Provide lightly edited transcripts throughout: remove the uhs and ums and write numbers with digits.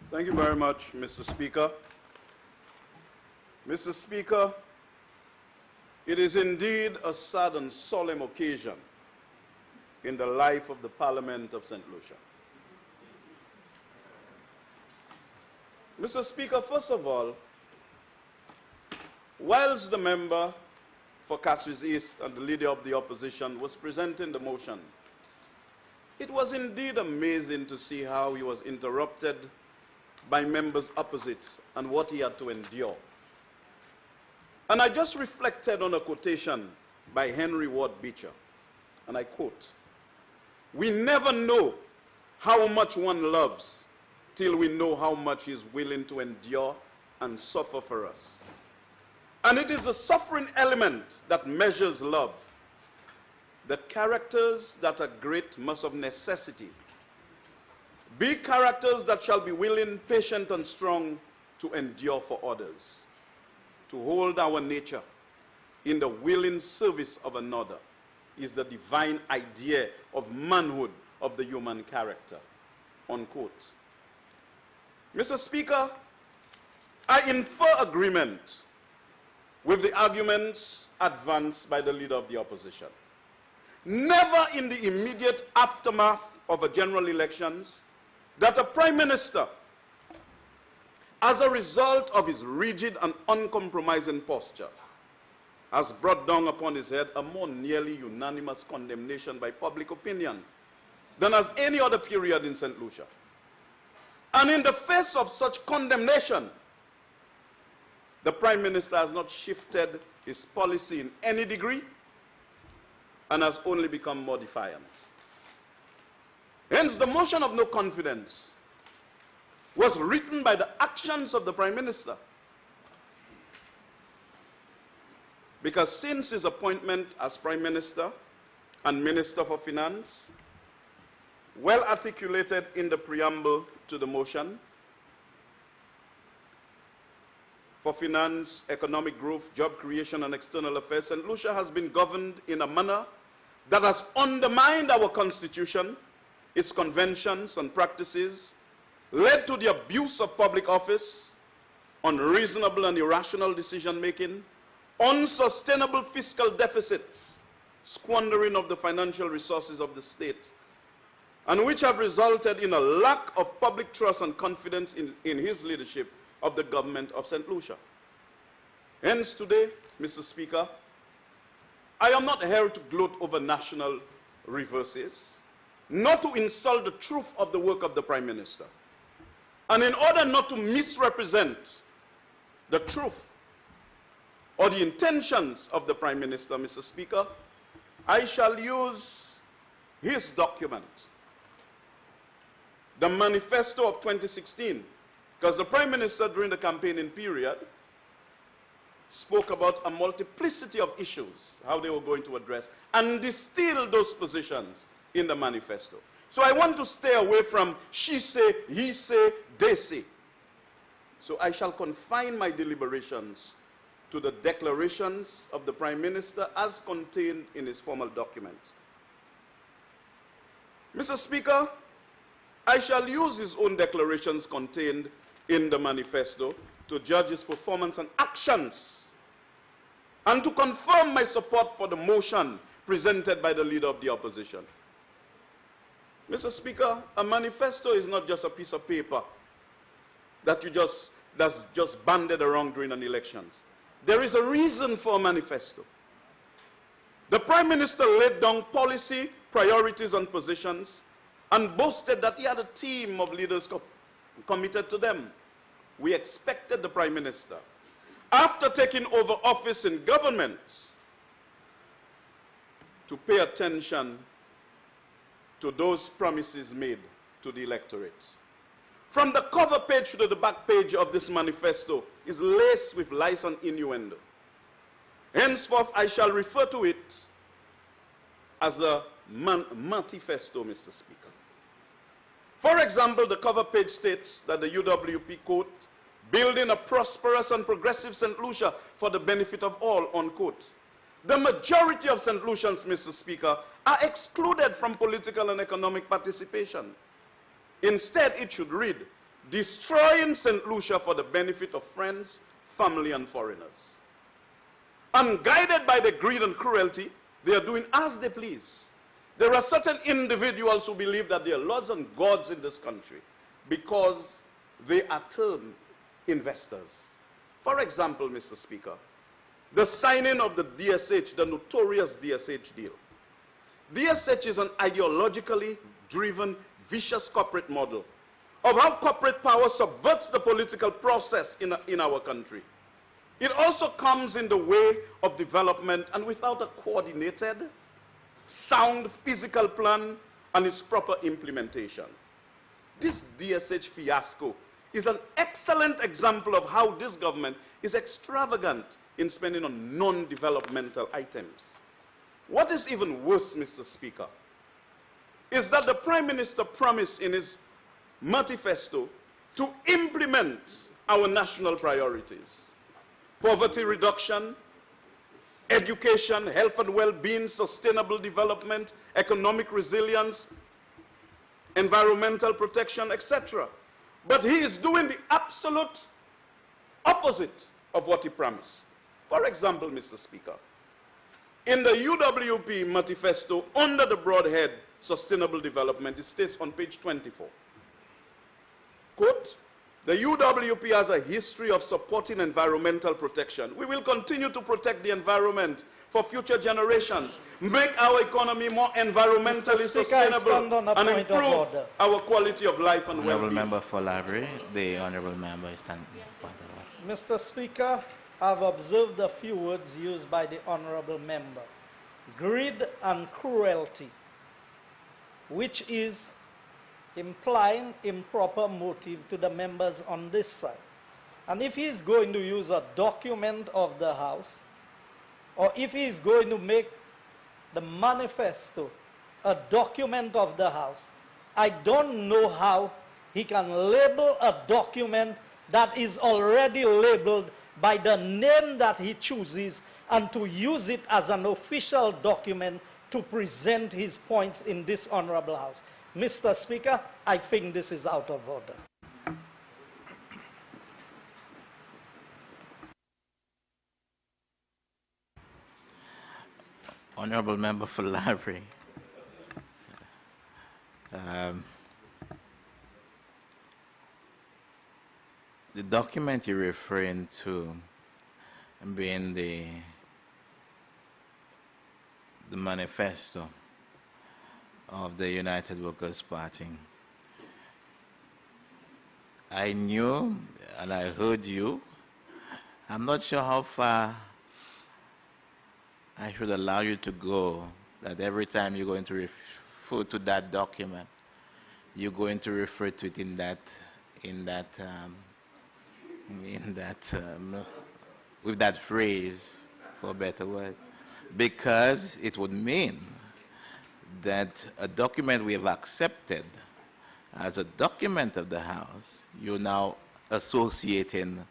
Thank you very much, Mr. Speaker. Mr. Speaker, it is indeed a sad and solemn occasion in the life of the Parliament of St. Lucia. Mr. Speaker, first of all, whilst the member for Cassis East and the leader of the opposition was presenting the motion, it was indeed amazing to see how he was interrupted by members opposite and what he had to endure. And I just reflected on a quotation by Henry Ward Beecher, and I quote, "We never know how much one loves till we know how much he is willing to endure and suffer for us." And it is the suffering element that measures love. The characters that are great must of necessity be characters that shall be willing, patient, and strong to endure for others, to hold our nature in the willing service of another is the divine idea of manhood of the human character, unquote. Mr. Speaker, I infer agreement with the arguments advanced by the leader of the opposition. Never in the immediate aftermath of a general elections that a prime minister, as a result of his rigid and uncompromising posture, has brought down upon his head a more nearly unanimous condemnation by public opinion than as any other period in St. Lucia. And in the face of such condemnation, the Prime Minister has not shifted his policy in any degree and has only become more defiant. Hence, the motion of no confidence was written by the actions of the Prime Minister. Because since his appointment as Prime Minister and Minister for Finance, well articulated in the preamble to the motion, for finance, economic growth, job creation, and external affairs, St. Lucia has been governed in a manner that has undermined our Constitution, its conventions and practices, led to the abuse of public office, unreasonable and irrational decision-making, unsustainable fiscal deficits, squandering of the financial resources of the state, and which have resulted in a lack of public trust and confidence in his leadership of the government of St. Lucia. Hence today, Mr. Speaker, I am not here to gloat over national reverses, not to insult the truth of the work of the Prime Minister. And in order not to misrepresent the truth or the intentions of the Prime Minister, Mr. Speaker, I shall use his document, the Manifesto of 2016, because the Prime Minister during the campaigning period spoke about a multiplicity of issues, how they were going to address, and distilled those positions in the manifesto. So I want to stay away from she say, he say, they say. So I shall confine my deliberations to the declarations of the Prime Minister as contained in his formal document. Mr. Speaker, I shall use his own declarations contained in the manifesto to judge his performance and actions and to confirm my support for the motion presented by the leader of the opposition. Mr. Speaker, a manifesto is not just a piece of paper that's just banded around during an elections. There is a reason for a manifesto. The Prime Minister laid down policy, priorities, and positions and boasted that he had a team of leaders committed to them. We expected the Prime Minister, after taking over office in government, to pay attention to those promises made to the electorate. From the cover page to the back page of this manifesto is laced with lies and innuendo. Henceforth, I shall refer to it as a manifesto, Mr. Speaker. For example, the cover page states that the UWP, quote, building a prosperous and progressive St. Lucia for the benefit of all, unquote. The majority of St. Lucians, Mr. Speaker, are excluded from political and economic participation. Instead, it should read, destroying St. Lucia for the benefit of friends, family, and foreigners. Unguided by the greed and cruelty, they are doing as they please. There are certain individuals who believe that they are lords and gods in this country because they are termed investors. For example, Mr. Speaker, the signing of the DSH, the notorious DSH deal. DSH is an ideologically driven, vicious corporate model of how corporate power subverts the political process in our country. It also comes in the way of development and without a coordinated, sound physical plan and its proper implementation. This DSH fiasco is an excellent example of how this government is extravagant in spending on non-developmental items. What is even worse, Mr. Speaker, is that the Prime Minister promised in his manifesto to implement our national priorities: poverty reduction, education, health and well-being, sustainable development, economic resilience, environmental protection, etc. But he is doing the absolute opposite of what he promised. For example, Mr. Speaker, in the UWP manifesto, under the broad head, Sustainable Development, it states on page 24, quote, "The UWP has a history of supporting environmental protection. We will continue to protect the environment for future generations, make our economy more environmentally sustainable, and improve our quality of life and well-being." Honourable Member for Library, the Honourable Member is standing. Mr. Speaker, I've observed a few words used by the Honourable Member: greed and cruelty, which is implying improper motive to the members on this side. And if he is going to use a document of the House, or if he is going to make the manifesto a document of the House, I don't know how he can label a document that is already labeled by the name that he chooses and to use it as an official document to present his points in this Honorable House. Mr. Speaker, I think this is out of order. Honourable Member for Library. The document you're referring to being the manifesto of the United Workers' Party. I knew and I heard you. I'm not sure how far I should allow you to go, that every time you're going to refer to that document, you're going to refer to it with that phrase, for a better word, because it would mean that a document we have accepted as a document of the House, you're now associating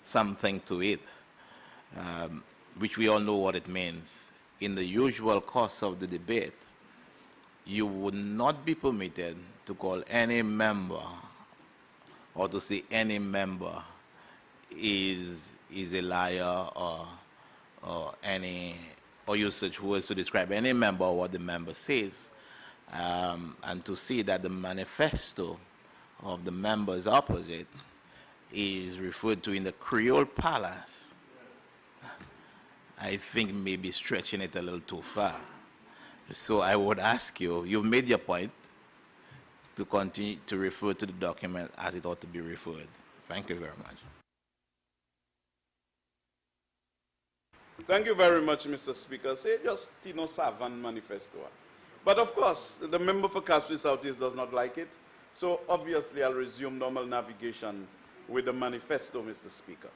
something to it, which we all know what it means. In the usual course of the debate, you would not be permitted to call any member or to say any member is a liar or use such words to describe any member or what the member says, and to see that the manifesto of the members opposite is referred to in the Creole Palace, I think maybe stretching it a little too far. So I would ask you, you've made your point, to continue to refer to the document as it ought to be referred. Thank you very much. Thank you very much, Mr. Speaker. Say just Tino Savan manifesto. But of course, the member for Castries Southeast does not like it. So obviously, I'll resume normal navigation with the manifesto, Mr. Speaker.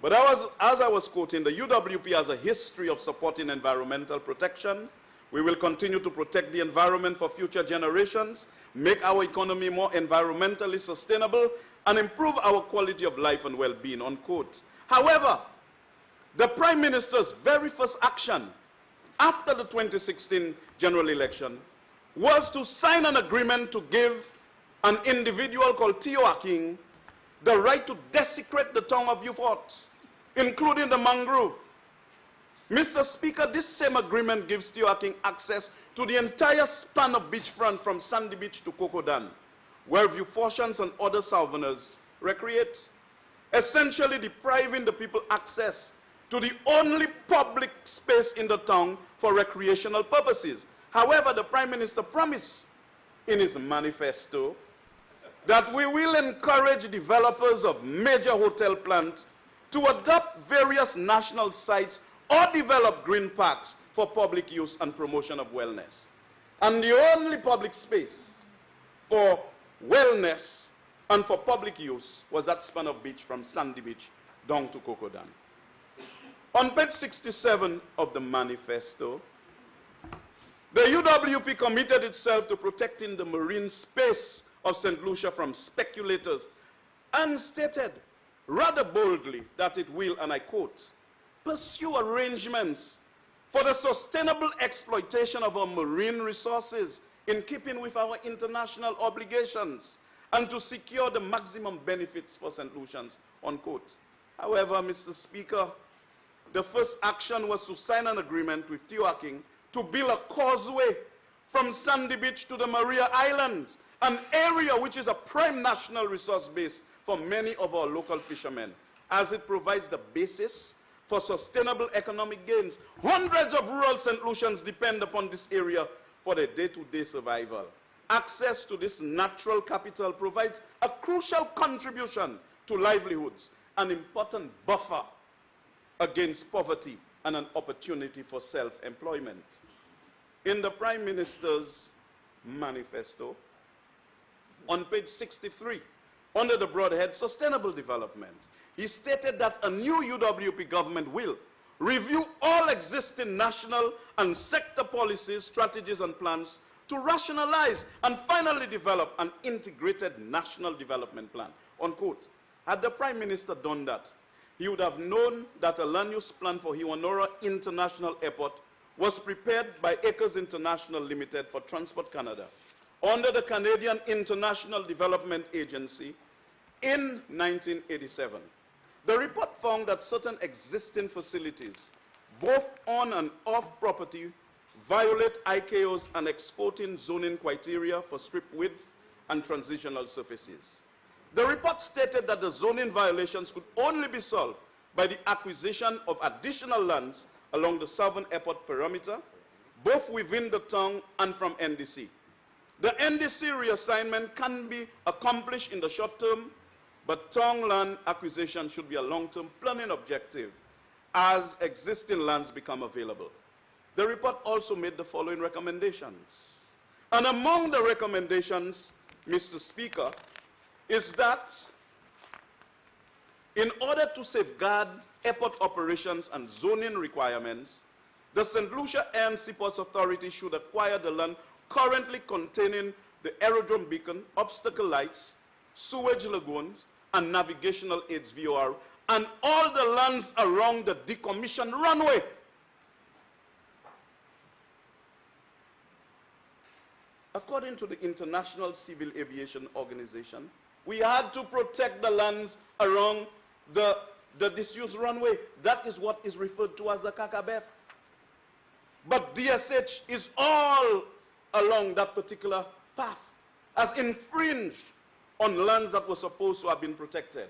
But as I was quoting, the UWP has a history of supporting environmental protection. We will continue to protect the environment for future generations, make our economy more environmentally sustainable, and improve our quality of life and well-being, unquote. However, the Prime Minister's very first action after the 2016 general election was to sign an agreement to give an individual called Teoaking the right to desecrate the tongue of Beaufort, including the mangrove. Mr. Speaker, this same agreement gives Teoaking access to the entire span of beachfront from Sandy Beach to Kokodan, where Beaufortians and other Southerners recreate, essentially depriving the people access to the only public space in the town for recreational purposes. However, the Prime Minister promised in his manifesto that we will encourage developers of major hotel plants to adopt various national sites or develop green parks for public use and promotion of wellness. And the only public space for wellness and for public use was that span of beach from Sandy Beach down to Kokodan. On page 67 of the manifesto, the UWP committed itself to protecting the marine space of St. Lucia from speculators and stated rather boldly that it will, and I quote, pursue arrangements for the sustainable exploitation of our marine resources in keeping with our international obligations and to secure the maximum benefits for St. Lucians, unquote. However, Mr. Speaker, the first action was to sign an agreement with Teoaking to build a causeway from Sandy Beach to the Maria Islands, an area which is a prime national resource base for many of our local fishermen, as it provides the basis for sustainable economic gains. Hundreds of rural St. Lucians depend upon this area for their day-to-day survival. Access to this natural capital provides a crucial contribution to livelihoods, an important buffer against poverty and an opportunity for self-employment. In the Prime Minister's manifesto, on page 63, under the broad head Sustainable Development, he stated that a new UWP government will review all existing national and sector policies, strategies, and plans to rationalize and finally develop an integrated national development plan, unquote. Had the Prime Minister done that, he would have known that a land use plan for Hiwanora International Airport was prepared by Acres International Limited for Transport Canada under the Canadian International Development Agency in 1987. The report found that certain existing facilities, both on and off property, violate ICAO's and exporting zoning criteria for strip width and transitional surfaces. The report stated that the zoning violations could only be solved by the acquisition of additional lands along the Southern Airport perimeter, both within the town and from NDC. The NDC reassignment can be accomplished in the short term, but town land acquisition should be a long-term planning objective as existing lands become available. The report also made the following recommendations. And among the recommendations, Mr. Speaker, is that in order to safeguard airport operations and zoning requirements, the St. Lucia Air and Seaports Authority should acquire the land currently containing the aerodrome beacon, obstacle lights, sewage lagoons, and navigational aids VOR, and all the lands around the decommissioned runway. According to the International Civil Aviation Organization, we had to protect the lands around the disused runway. That is what is referred to as the Kakabef. But DSH is all along that particular path, has infringed on lands that were supposed to have been protected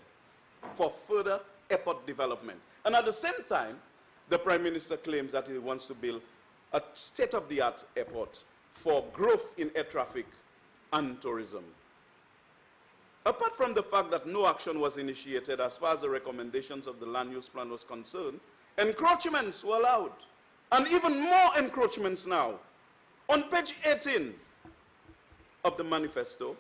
for further airport development. And at the same time, the Prime Minister claims that he wants to build a state-of-the-art airport for growth in air traffic and tourism. Apart from the fact that no action was initiated as far as the recommendations of the land use plan was concerned, encroachments were allowed, and even more encroachments now. On page 18 of the manifesto,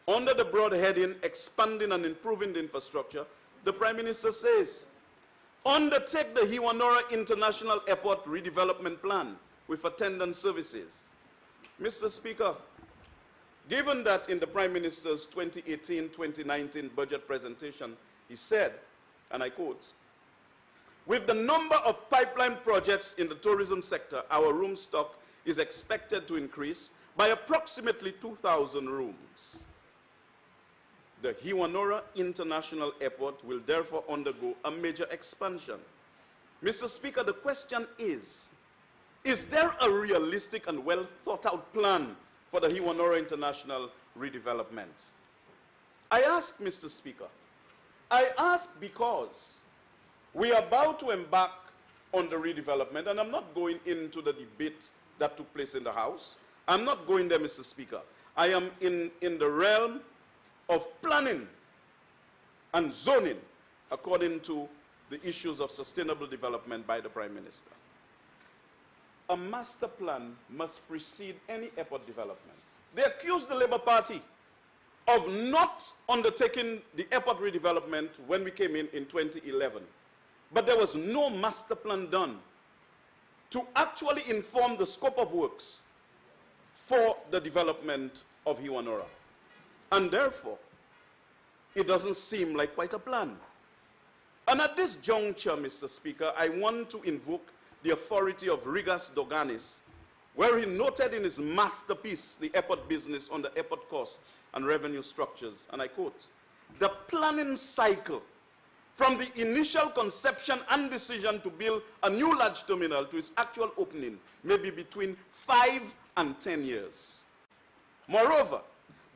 under the broad heading, Expanding and Improving the Infrastructure, the Prime Minister says, undertake the Hiwanora International Airport redevelopment plan with attendant services. Mr. Speaker, given that in the Prime Minister's 2018-2019 budget presentation, he said, and I quote, with the number of pipeline projects in the tourism sector, our room stock is expected to increase by approximately 2,000 rooms. The Hiwanora International Airport will therefore undergo a major expansion. Mr. Speaker, the question is there a realistic and well thought out plan for the Hiwanora International redevelopment? I ask, Mr. Speaker, I ask because we are about to embark on the redevelopment, and I'm not going into the debate that took place in the House. I'm not going there, Mr. Speaker. I am in the realm of planning and zoning according to the issues of sustainable development by the Prime Minister. A master plan must precede any airport development. They accused the Labour Party of not undertaking the airport redevelopment when we came in 2011. But there was no master plan done to actually inform the scope of works for the development of Hiwanora. And therefore, it doesn't seem like quite a plan. And at this juncture, Mr. Speaker, I want to invoke the authority of Rigas Doganis, where he noted in his masterpiece, The Airport Business on the Airport Cost and Revenue Structures, and I quote, "The planning cycle from the initial conception and decision to build a new large terminal to its actual opening may be between 5 and 10 years. Moreover,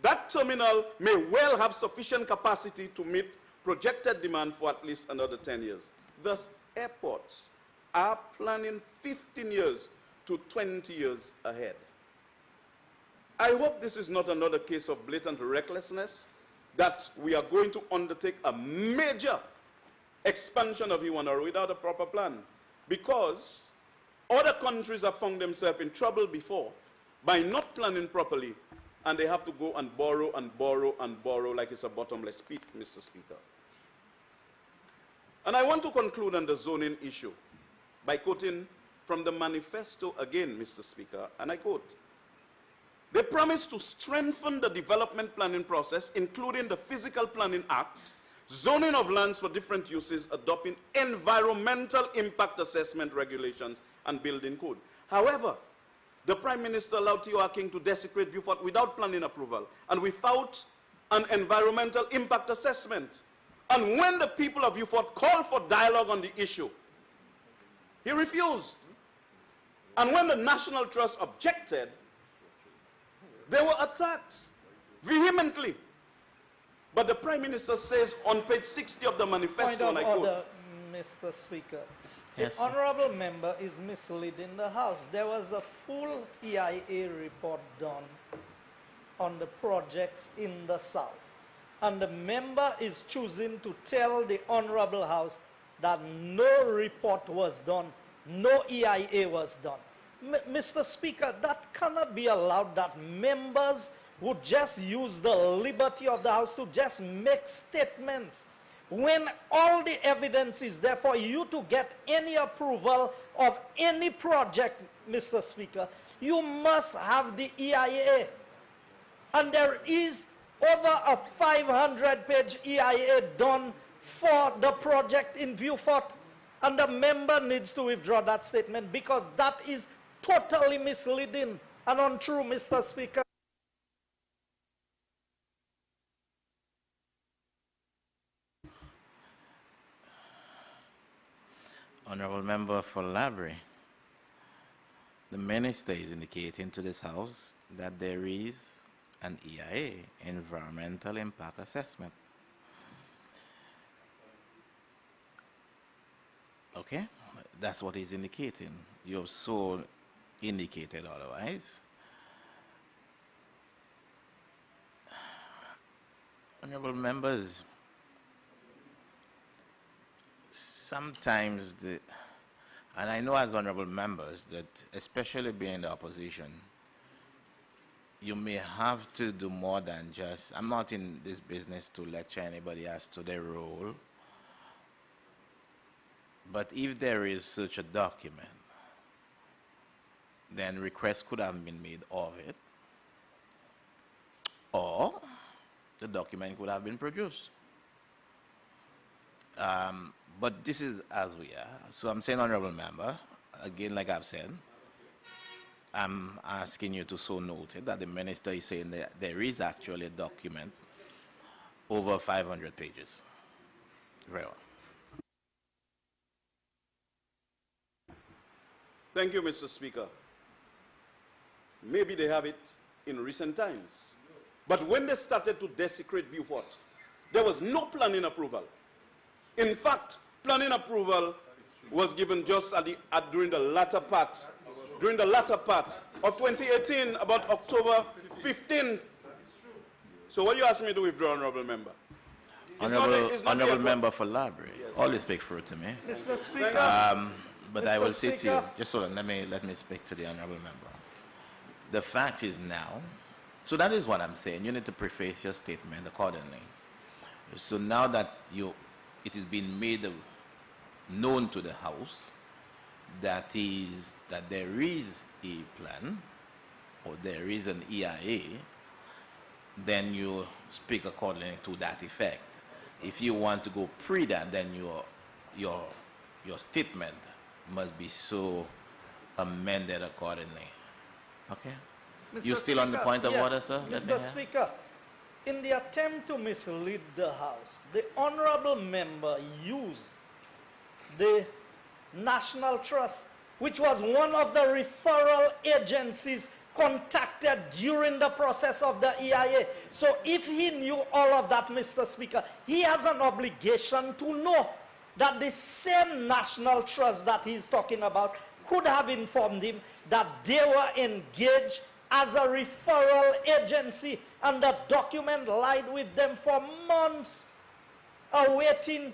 that terminal may well have sufficient capacity to meet projected demand for at least another 10 years. Thus, airports are planning 15 years to 20 years ahead." I hope this is not another case of blatant recklessness, that we are going to undertake a major expansion of Hiwanora without a proper plan, because other countries have found themselves in trouble before by not planning properly, and they have to go and borrow and borrow and borrow like it's a bottomless pit, Mr. Speaker. And I want to conclude on the zoning issue by quoting from the manifesto again, Mr. Speaker, and I quote, "They promise to strengthen the development planning process, including the Physical Planning Act, zoning of lands for different uses, adopting environmental impact assessment regulations, and building code." However, the Prime Minister allowed T.O.R. King to desecrate Viewfort without planning approval and without an environmental impact assessment. And when the people of Viewfort called for dialogue on the issue, he refused. And when the National Trust objected, they were attacked vehemently. But the Prime Minister says on page 60 of the manifesto, and I quote, Point of order, Mr. Speaker. Yes, The honorable member is misleading the House. There was a full EIA report done on the projects in the South. And the member is choosing to tell the honorable House that no report was done, no EIA was done. Mr. Speaker, that cannot be allowed, that members would just use the liberty of the House to just make statements when all the evidence is there for you to get any approval of any project, Mr. Speaker. You must have the EIA. And there is over a 500-page EIA done for the project in Viewfort. And the member needs to withdraw that statement, because that is totally misleading and untrue, Mr. Speaker. Honorable Member for Library, the Minister is indicating to this House that there is an EIA, Environmental Impact Assessment. Okay, that's what he's indicating. You've so indicated otherwise. Honorable members, sometimes and I know as honorable members that, especially being in the opposition, you may have to do more than just, I'm not in this business to lecture anybody as to their role, but if there is such a document, then requests could have been made of it, or the document could have been produced. But this is as we are. So I'm saying, honorable member, again, like I've said, I'm asking you to so note it that the minister is saying that there is actually a document over 500 pages. Very well. Thank you, Mr. Speaker. Maybe they have it in recent times. But when they started to desecrate Beaufort, there was no planning approval. In fact, planning approval was given just during the latter part of 2018, about October 15th. So what you ask me to withdraw, Honorable Member? Honorable Member for Library, yes, always speak through to me. Mr. Speaker. But Mr. I will say to you, just hold on, let me speak to the Honorable Member. The fact is now, so that is what I'm saying, you need to preface your statement accordingly. So now that it is being made known to the House that there is a plan or there is an EIA, then you speak accordingly to that effect. If you want to go pre that, then your statement must be so amended accordingly. Okay? Mr. You still Speaker, on the point of yes, order, sir? Mr. Speaker, in the attempt to mislead the House, the Honorable Member used the National Trust, which was one of the referral agencies contacted during the process of the EIA. So if he knew all of that, Mr. Speaker, he has an obligation to know that the same National Trust that he's talking about could have informed him that they were engaged as a referral agency, and the document lied with them for months, awaiting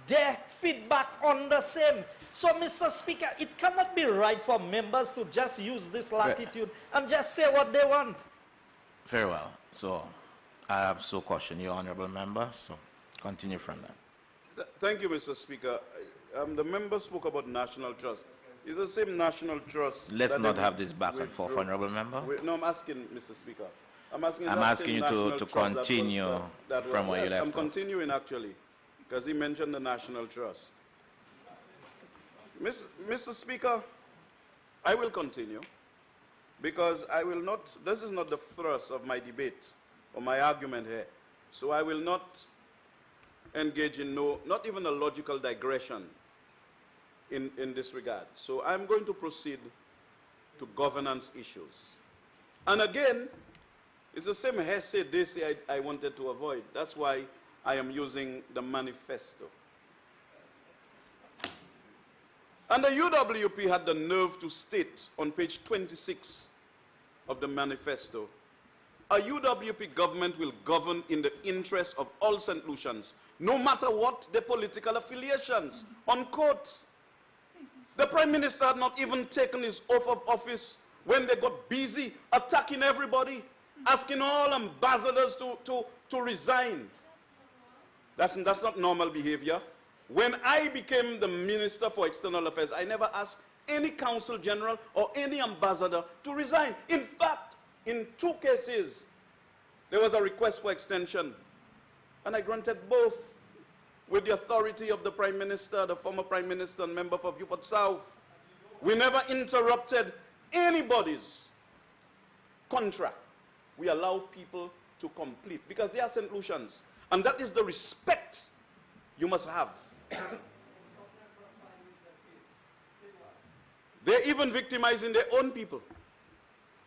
their feedback on the same. So, Mr. Speaker, it cannot be right for members to just use this latitude and just say what they want. Very well. So, I have so cautioned you, Honorable Member, so continue from that. Thank you, Mr. Speaker. The member spoke about National Trust. It's the same National Trust. Let's not have this back and forth, Honorable Member. No, I'm asking, Mr. Speaker. I'm asking you to continue from where you left off. I'm continuing, actually, because he mentioned the National Trust. Mr. Speaker, I will continue, because I will not, this is not the thrust of my debate or my argument here. So I will not engage in not even a logical digression in this regard. So I'm going to proceed to governance issues. And again, it's the same hearsay I wanted to avoid. That's why I am using the manifesto. And the UWP had the nerve to state on page 26 of the manifesto, a UWP government will govern in the interest of all St. Lucians, no matter what their political affiliations. Unquote. The Prime Minister had not even taken his oath of office when they got busy attacking everybody, asking all ambassadors to resign. That's not normal behavior. When I became the Minister for External Affairs, I never asked any Consul General or any ambassador to resign. In fact, in 2 cases, there was a request for extension, and I granted both with the authority of the Prime Minister, the former Prime Minister and member for Beaufort South. We never interrupted anybody's contract. We allow people to complete because they are St. Lucians, and that is the respect you must have. They're even victimizing their own people.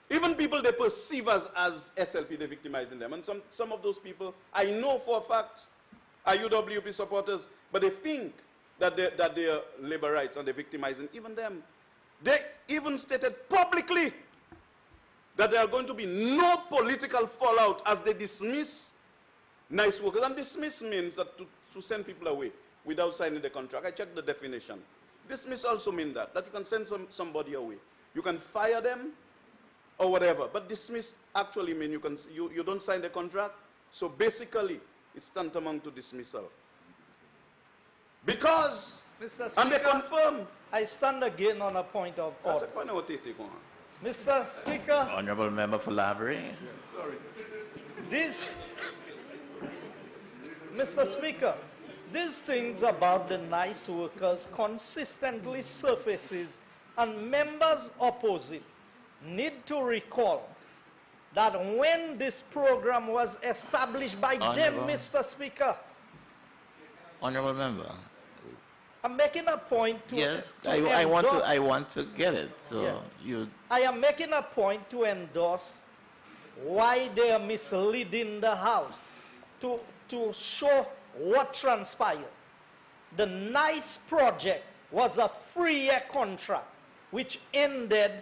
Even people they perceive as SLP, they're victimizing them. And some of those people, I know for a fact, are UWP supporters, but they think that they're labor rights and they're victimizing even them. They even stated publicly that there are going to be no political fallout as they dismiss nice workers. And dismiss means that to send people away without signing the contract. I checked the definition. Dismiss also means that you can send somebody away. You can fire them or whatever, but dismiss actually means you don't sign the contract. So basically, it's tantamount to dismissal. Because, Mr. Speaker, and they confirm. I stand again on a point of order. Mr. Speaker. Honorable Member for Library. Sorry. Mr. Speaker, these things about the nice workers consistently surfaces and members oppose it. need to recall that when this program was established by them, Mr. Speaker, Honorable Member. I'm making a point to Yes, to I endorse, want to get it. So Yeah. you. I am making a point to endorse why they are misleading the House to show what transpired. The NICE project was a 3-year contract which ended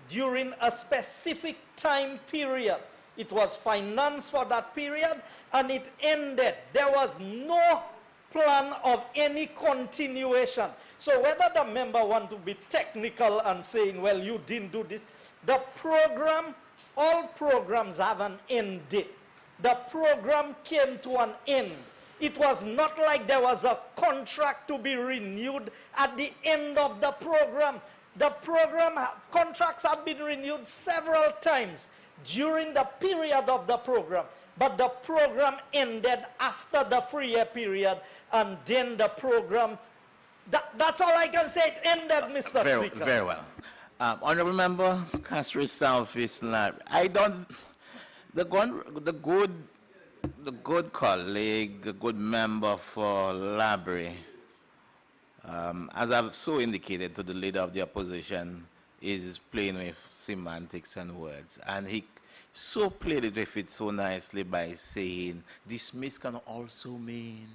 during a specific time period. It was financed for that period and it ended. There was no plan of any continuation. So whether the member want to be technical and saying, well, you didn't do this, the program, all programs have an end date. The program came to an end. It was not like there was a contract to be renewed at the end of the program. The program contracts have been renewed several times during the period of the program. But the program ended after the 3-year period, and then the program, that's all I can say, it ended, Mr. Speaker. Very well. Honorable Member, Castro Southeast Library. I don't, the good colleague, the good member for Library, as I've so indicated to the leader of the opposition, is playing with semantics and words. And he so played it with it so nicely by saying, dismiss can also mean.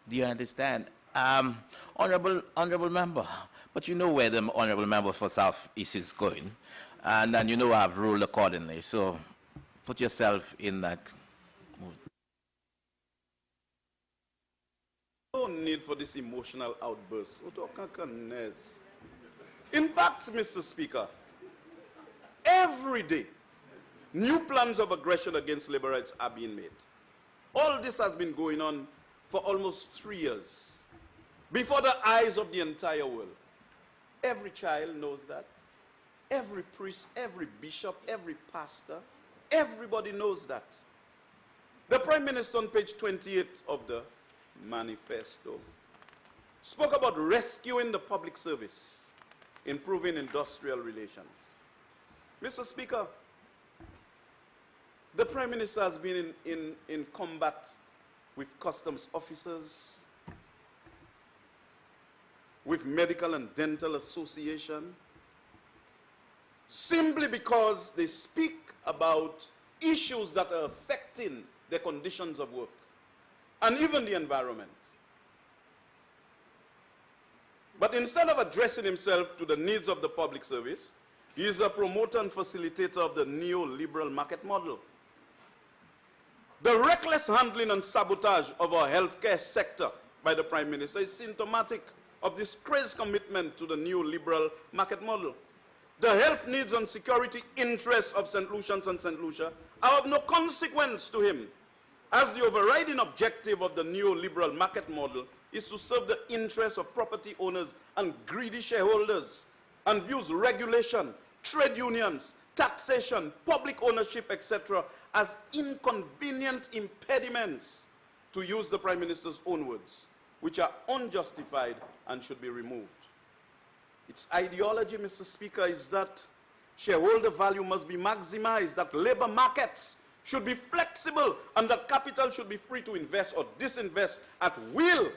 Do you understand? Honorable Member, but you know where the Honorable Member for Southeast is going. And then you know I've ruled accordingly. So put yourself in that mood. No need for this emotional outburst. In fact, Mr. Speaker, every day, new plans of aggression against labor rights are being made. All this has been going on for almost 3 years, before the eyes of the entire world. Every child knows that. Every priest, every bishop, every pastor, everybody knows that. The Prime Minister on page 28 of the manifesto spoke about rescuing the public service, improving industrial relations. Mr. Speaker, the Prime Minister has been in combat with customs officers, with medical and dental association, simply because they speak about issues that are affecting their conditions of work and even the environment. But instead of addressing himself to the needs of the public service, he is a promoter and facilitator of the neoliberal market model. The reckless handling and sabotage of our healthcare sector by the Prime Minister is symptomatic of this crazy commitment to the neoliberal market model. The health needs and security interests of St. Lucians and St. Lucia are of no consequence to him, as the overriding objective of the neoliberal market model is to serve the interests of property owners and greedy shareholders, and views regulation, trade unions, taxation, public ownership, etc., as inconvenient impediments, to use the Prime Minister's own words, which are unjustified and should be removed. Its ideology, Mr. Speaker, is that shareholder value must be maximized, that labor markets should be flexible, and that capital should be free to invest or disinvest at will.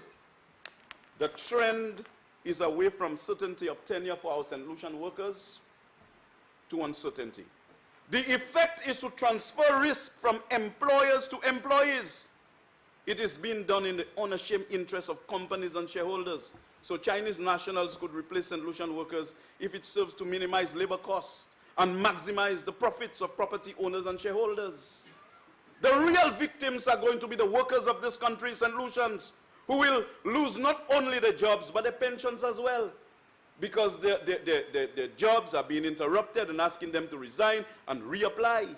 The trend is away from certainty of tenure for our St. Lucian workers to uncertainty. The effect is to transfer risk from employers to employees. It is being done in the unashamed interest of companies and shareholders. So Chinese nationals could replace St. Lucian workers if it serves to minimize labor costs and maximize the profits of property owners and shareholders. The real victims are going to be the workers of this country, St. Lucians, who will lose not only their jobs, but their pensions as well, because their jobs are being interrupted and asking them to resign and reapply.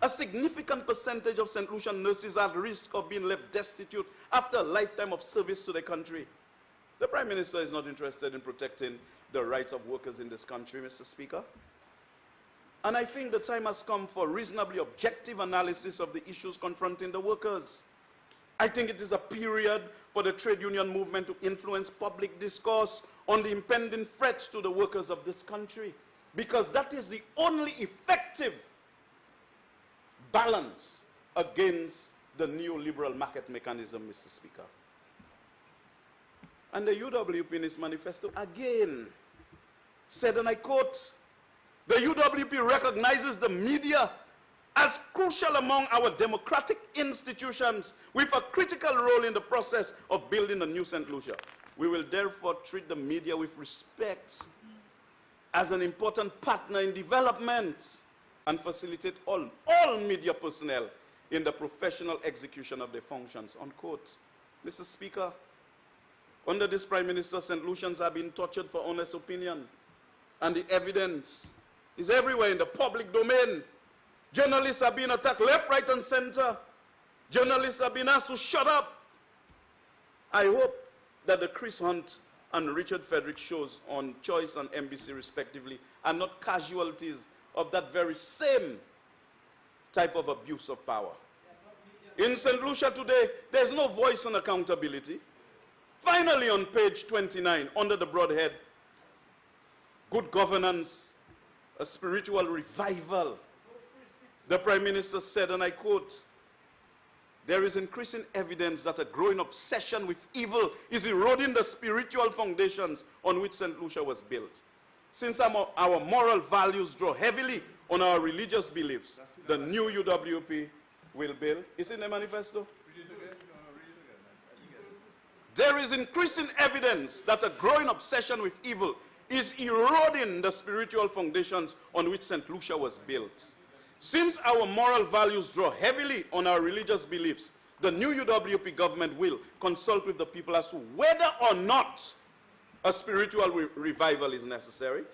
A significant percentage of St. Lucian nurses are at risk of being left destitute after a lifetime of service to their country. The Prime Minister is not interested in protecting the rights of workers in this country, Mr. Speaker. And I think the time has come for reasonably objective analysis of the issues confronting the workers. I think it is a period for the trade union movement to influence public discourse on the impending threats to the workers of this country, because that is the only effective balance against the neoliberal market mechanism, Mr. Speaker. And the UWP in its manifesto again said, and I quote, "The UWP recognizes the media as crucial among our democratic institutions with a critical role in the process of building a new St. Lucia. We will therefore treat the media with respect as an important partner in development and facilitate all media personnel in the professional execution of their functions," unquote. Mr. Speaker, under this Prime Minister, St. Lucians have been tortured for honest opinion, and the evidence is everywhere in the public domain. Journalists are being attacked left, right, and center. Journalists are being asked to shut up. I hope that the Chris Hunt and Richard Frederick shows on Choice and NBC respectively are not casualties of that very same type of abuse of power. In St. Lucia today, there's no voice on accountability. Finally, on page 29, under the broad head, "Good Governance, a Spiritual Revival," the Prime Minister said, and I quote, "There is increasing evidence that a growing obsession with evil is eroding the spiritual foundations on which St. Lucia was built. Since our moral values draw heavily on our religious beliefs, the new UWP will build." Is it in the manifesto? "There is increasing evidence that a growing obsession with evil is eroding the spiritual foundations on which St. Lucia was built. Since our moral values draw heavily on our religious beliefs, the new UWP government will consult with the people as to whether or not a spiritual revival is necessary,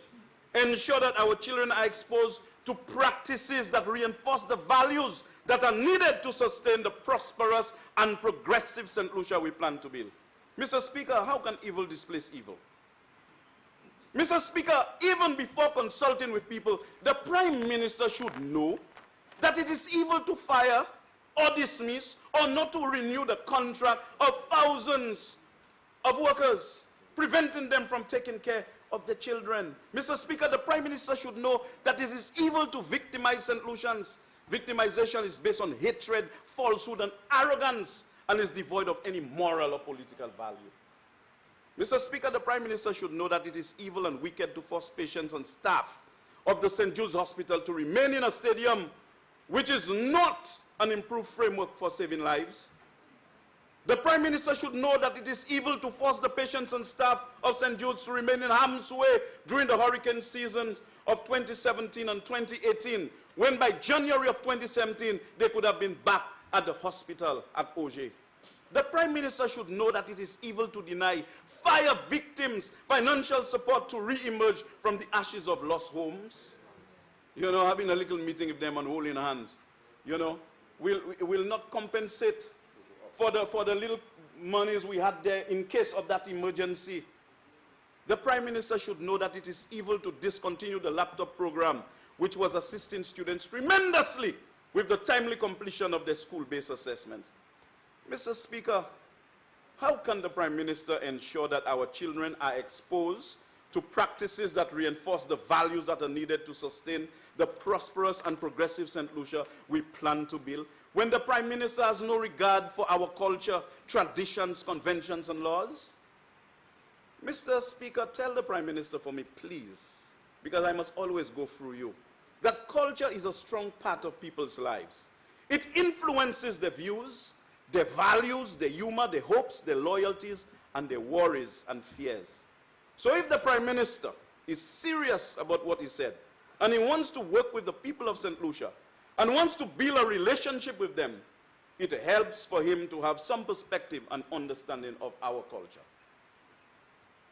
ensure that our children are exposed to practices that reinforce the values that are needed to sustain the prosperous and progressive St. Lucia we plan to build." Mr. Speaker, how can evil displace evil? Mr. Speaker, even before consulting with people, the Prime Minister should know that it is evil to fire or dismiss or not to renew the contract of thousands of workers, preventing them from taking care of their children. Mr. Speaker, the Prime Minister should know that it is evil to victimize St. Lucians. Victimization is based on hatred, falsehood, and arrogance, and is devoid of any moral or political value. Mr. Speaker, the Prime Minister should know that it is evil and wicked to force patients and staff of the St. Jude's Hospital to remain in a stadium which is not an improved framework for saving lives. The Prime Minister should know that it is evil to force the patients and staff of St. Jude's to remain in harm's way during the hurricane seasons of 2017 and 2018, when by January of 2017, they could have been back at the hospital at Auger. The Prime Minister should know that it is evil to deny fire victims financial support to re-emerge from the ashes of lost homes. You know, having a little meeting with them and holding hands, you know, will not compensate for the little monies we had there in case of that emergency. The Prime Minister should know that it is evil to discontinue the laptop program, which was assisting students tremendously with the timely completion of their school-based assessments. Mr. Speaker, how can the Prime Minister ensure that our children are exposed to practices that reinforce the values that are needed to sustain the prosperous and progressive St. Lucia we plan to build, when the Prime Minister has no regard for our culture, traditions, conventions, and laws? Mr. Speaker, tell the Prime Minister for me, please, because I must always go through you, that culture is a strong part of people's lives. It influences their views, their values, their humor, their hopes, their loyalties, and their worries and fears. So if the Prime Minister is serious about what he said, and he wants to work with the people of St. Lucia, and wants to build a relationship with them, it helps for him to have some perspective and understanding of our culture.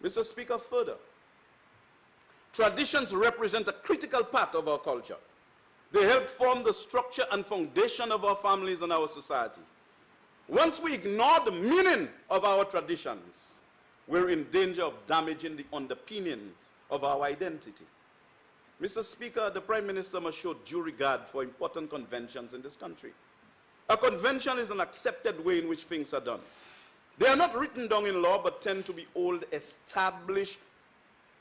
Mr. Speaker, further, traditions represent a critical part of our culture. They help form the structure and foundation of our families and our society. Once we ignore the meaning of our traditions, we're in danger of damaging the underpinnings of our identity. Mr. Speaker, the Prime Minister must show due regard for important conventions in this country. A convention is an accepted way in which things are done. They are not written down in law, but tend to be old, established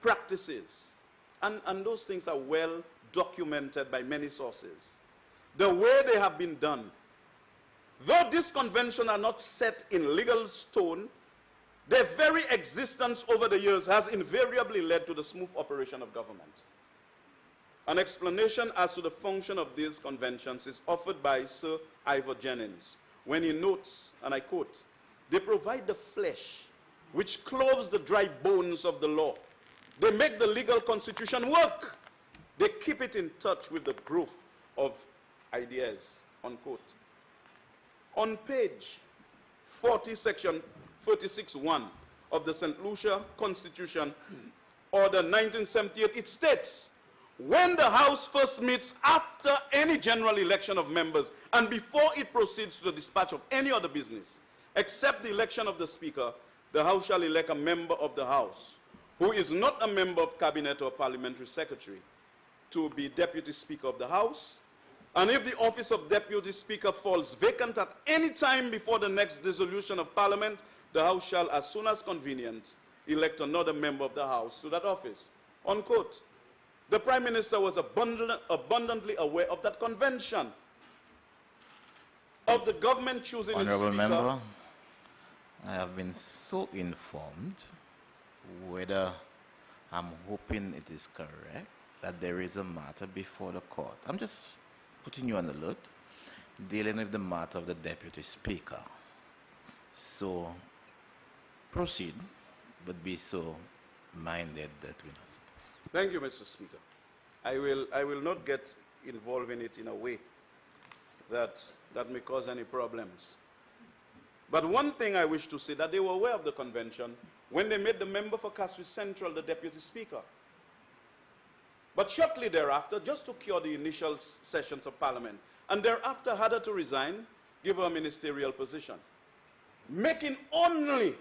practices. And those things are well documented by many sources. The way they have been done. Though these conventions are not set in legal stone, their very existence over the years has invariably led to the smooth operation of government. An explanation as to the function of these conventions is offered by Sir Ivor Jennings when he notes, and I quote, "They provide the flesh which clothes the dry bones of the law. They make the legal constitution work. They keep it in touch with the growth of ideas," unquote. On page 40, section 46(1) of the St. Lucia Constitution, Order 1978, it states, "When the House first meets after any general election of members and before it proceeds to the dispatch of any other business, except the election of the Speaker, the House shall elect a member of the House who is not a member of Cabinet or Parliamentary Secretary to be Deputy Speaker of the House. And if the office of Deputy Speaker falls vacant at any time before the next dissolution of Parliament, the House shall, as soon as convenient, elect another member of the House to that office," unquote. The Prime Minister was abundantly aware of that convention, of the government choosing its Honourable Speaker. Member, I have been so informed, whether I'm hoping it is correct, that there is a matter before the court. I'm just putting you on alert, dealing with the matter of the Deputy Speaker. So proceed, but be so minded that we're not supposed. Thank you, Mr. Speaker. I will not get involved in it in a way that may cause any problems. But one thing I wish to say, that they were aware of the convention when they made the member for Castres Central the Deputy Speaker. But shortly thereafter, just to cure the initial sessions of Parliament, and thereafter had her to resign, give her a ministerial position, making only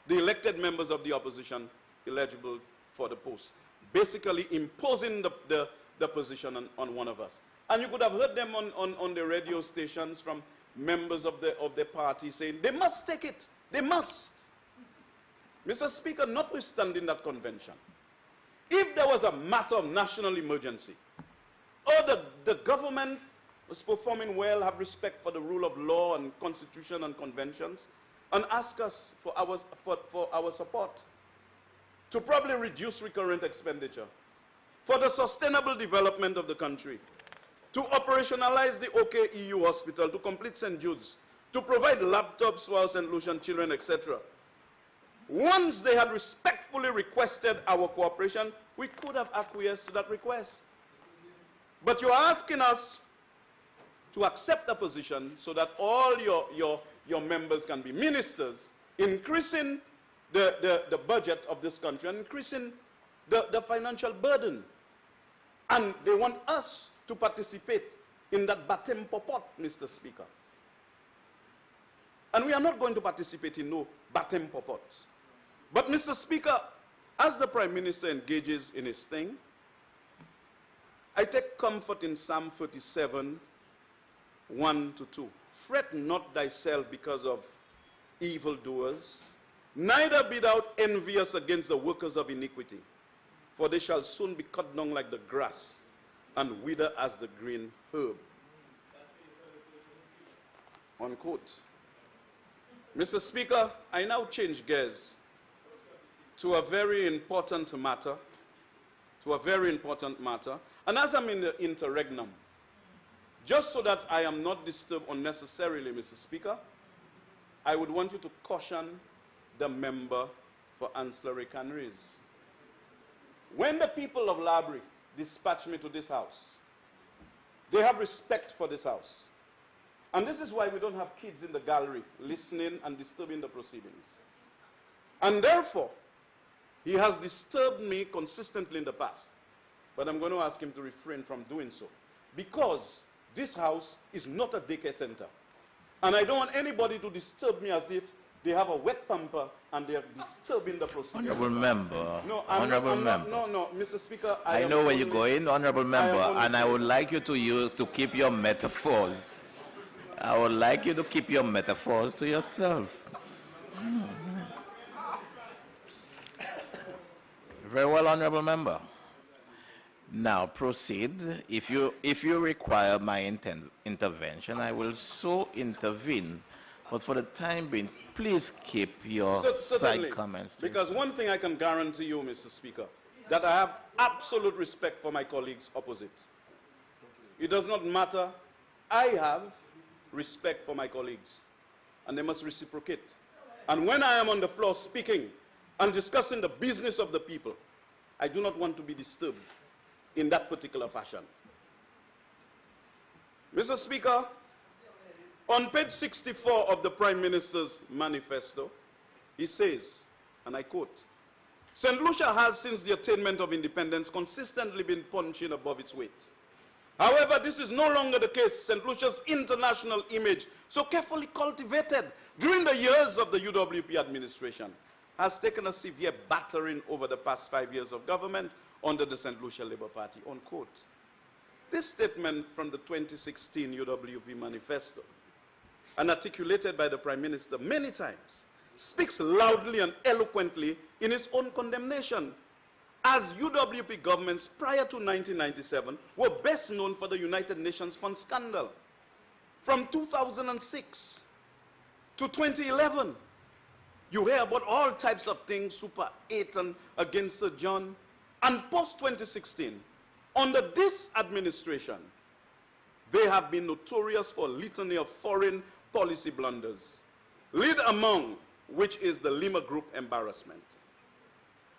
the elected members of the opposition eligible for the post, basically imposing the position on one of us. And you could have heard them on the radio stations from members of the party saying, they must take it, they must. Mr. Speaker, notwithstanding that convention, if there was a matter of national emergency, or the government was performing well, have respect for the rule of law and constitution and conventions, and ask us for our support to probably reduce recurrent expenditure, for the sustainable development of the country, to operationalize the OKEU hospital, to complete St. Jude's, to provide laptops for our St. Lucian children, etc. Once they had respectfully requested our cooperation, we could have acquiesced to that request. But you're asking us to accept a position so that all your members can be ministers, increasing the budget of this country and increasing the financial burden. And they want us to participate in that batem popot, Mr. Speaker. And we are not going to participate in no batem popot. But, Mr. Speaker, as the Prime Minister engages in his thing, I take comfort in Psalm 37, 1-2. "Fret not thyself because of evildoers, neither be thou envious against the workers of iniquity, for they shall soon be cut down like the grass and wither as the green herb." Unquote. Mr. Speaker, I now change gears to a very important matter, and as I'm in the interregnum, just so that I am not disturbed unnecessarily, Mr. Speaker, I would want you to caution the member for ancillary canneries. When the people of Labrie dispatch me to this house, they have respect for this house. And this is why we don't have kids in the gallery listening and disturbing the proceedings. And therefore, he has disturbed me consistently in the past. But I'm going to ask him to refrain from doing so, because this house is not a daycare center. And I don't want anybody to disturb me as if they have a wet pamper and they are disturbing the proceedings. Honourable Member, No, Mr. Speaker, I know where you're going, Honourable Member, and I would like you to keep your metaphors. I would like you to keep your metaphors to yourself. Very well, honorable member. Now proceed. If you require my intervention, I will so intervene. But for the time being, please keep your Certainly, side comments. because one thing I can guarantee you, Mr. Speaker, that I have absolute respect for my colleagues opposite. It does not matter. I have respect for my colleagues, and they must reciprocate. And when I am on the floor speaking and discussing the business of the people, I do not want to be disturbed in that particular fashion. Mr. Speaker, on page 64 of the Prime Minister's manifesto, he says, and I quote, "St. Lucia has, since the attainment of independence, consistently been punching above its weight. However, this is no longer the case. St. Lucia's international image, so carefully cultivated during the years of the UWP administration, has taken a severe battering over the past 5 years of government under the St. Lucia Labour Party," unquote. This statement from the 2016 UWP manifesto, and articulated by the Prime Minister many times, speaks loudly and eloquently in its own condemnation, as UWP governments prior to 1997 were best known for the United Nations Fund scandal. From 2006 to 2011, you hear about all types of things, Super 8 and against Sir John. And post-2016, under this administration, they have been notorious for a litany of foreign policy blunders, lead among which is the Lima Group embarrassment.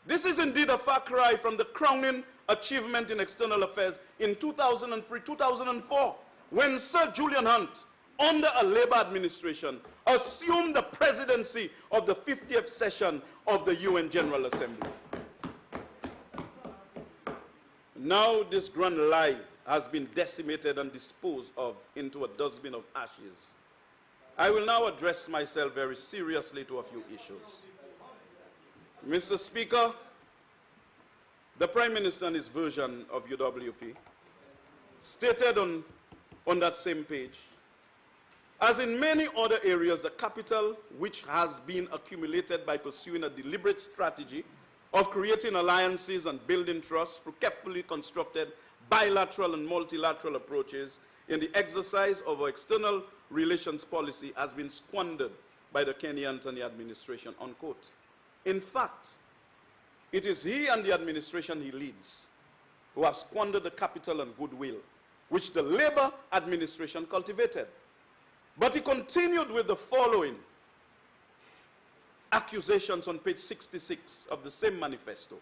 This is indeed a far cry from the crowning achievement in external affairs in 2003-2004, when Sir Julian Hunt, under a Labour administration, assumed the presidency of the 50th session of the UN General Assembly. Now this grand lie has been decimated and disposed of into a dustbin of ashes. I will now address myself very seriously to a few issues. Mr. Speaker, the Prime Minister and his version of UWP stated on that same page, as in many other areas, the capital which has been accumulated by pursuing a deliberate strategy of creating alliances and building trust through carefully constructed bilateral and multilateral approaches in the exercise of our external relations policy has been squandered by the Kenyan and the administration, unquote. In fact, it is he and the administration he leads who have squandered the capital and goodwill, which the Labour administration cultivated. But he continued with the following accusations on page 66 of the same manifesto.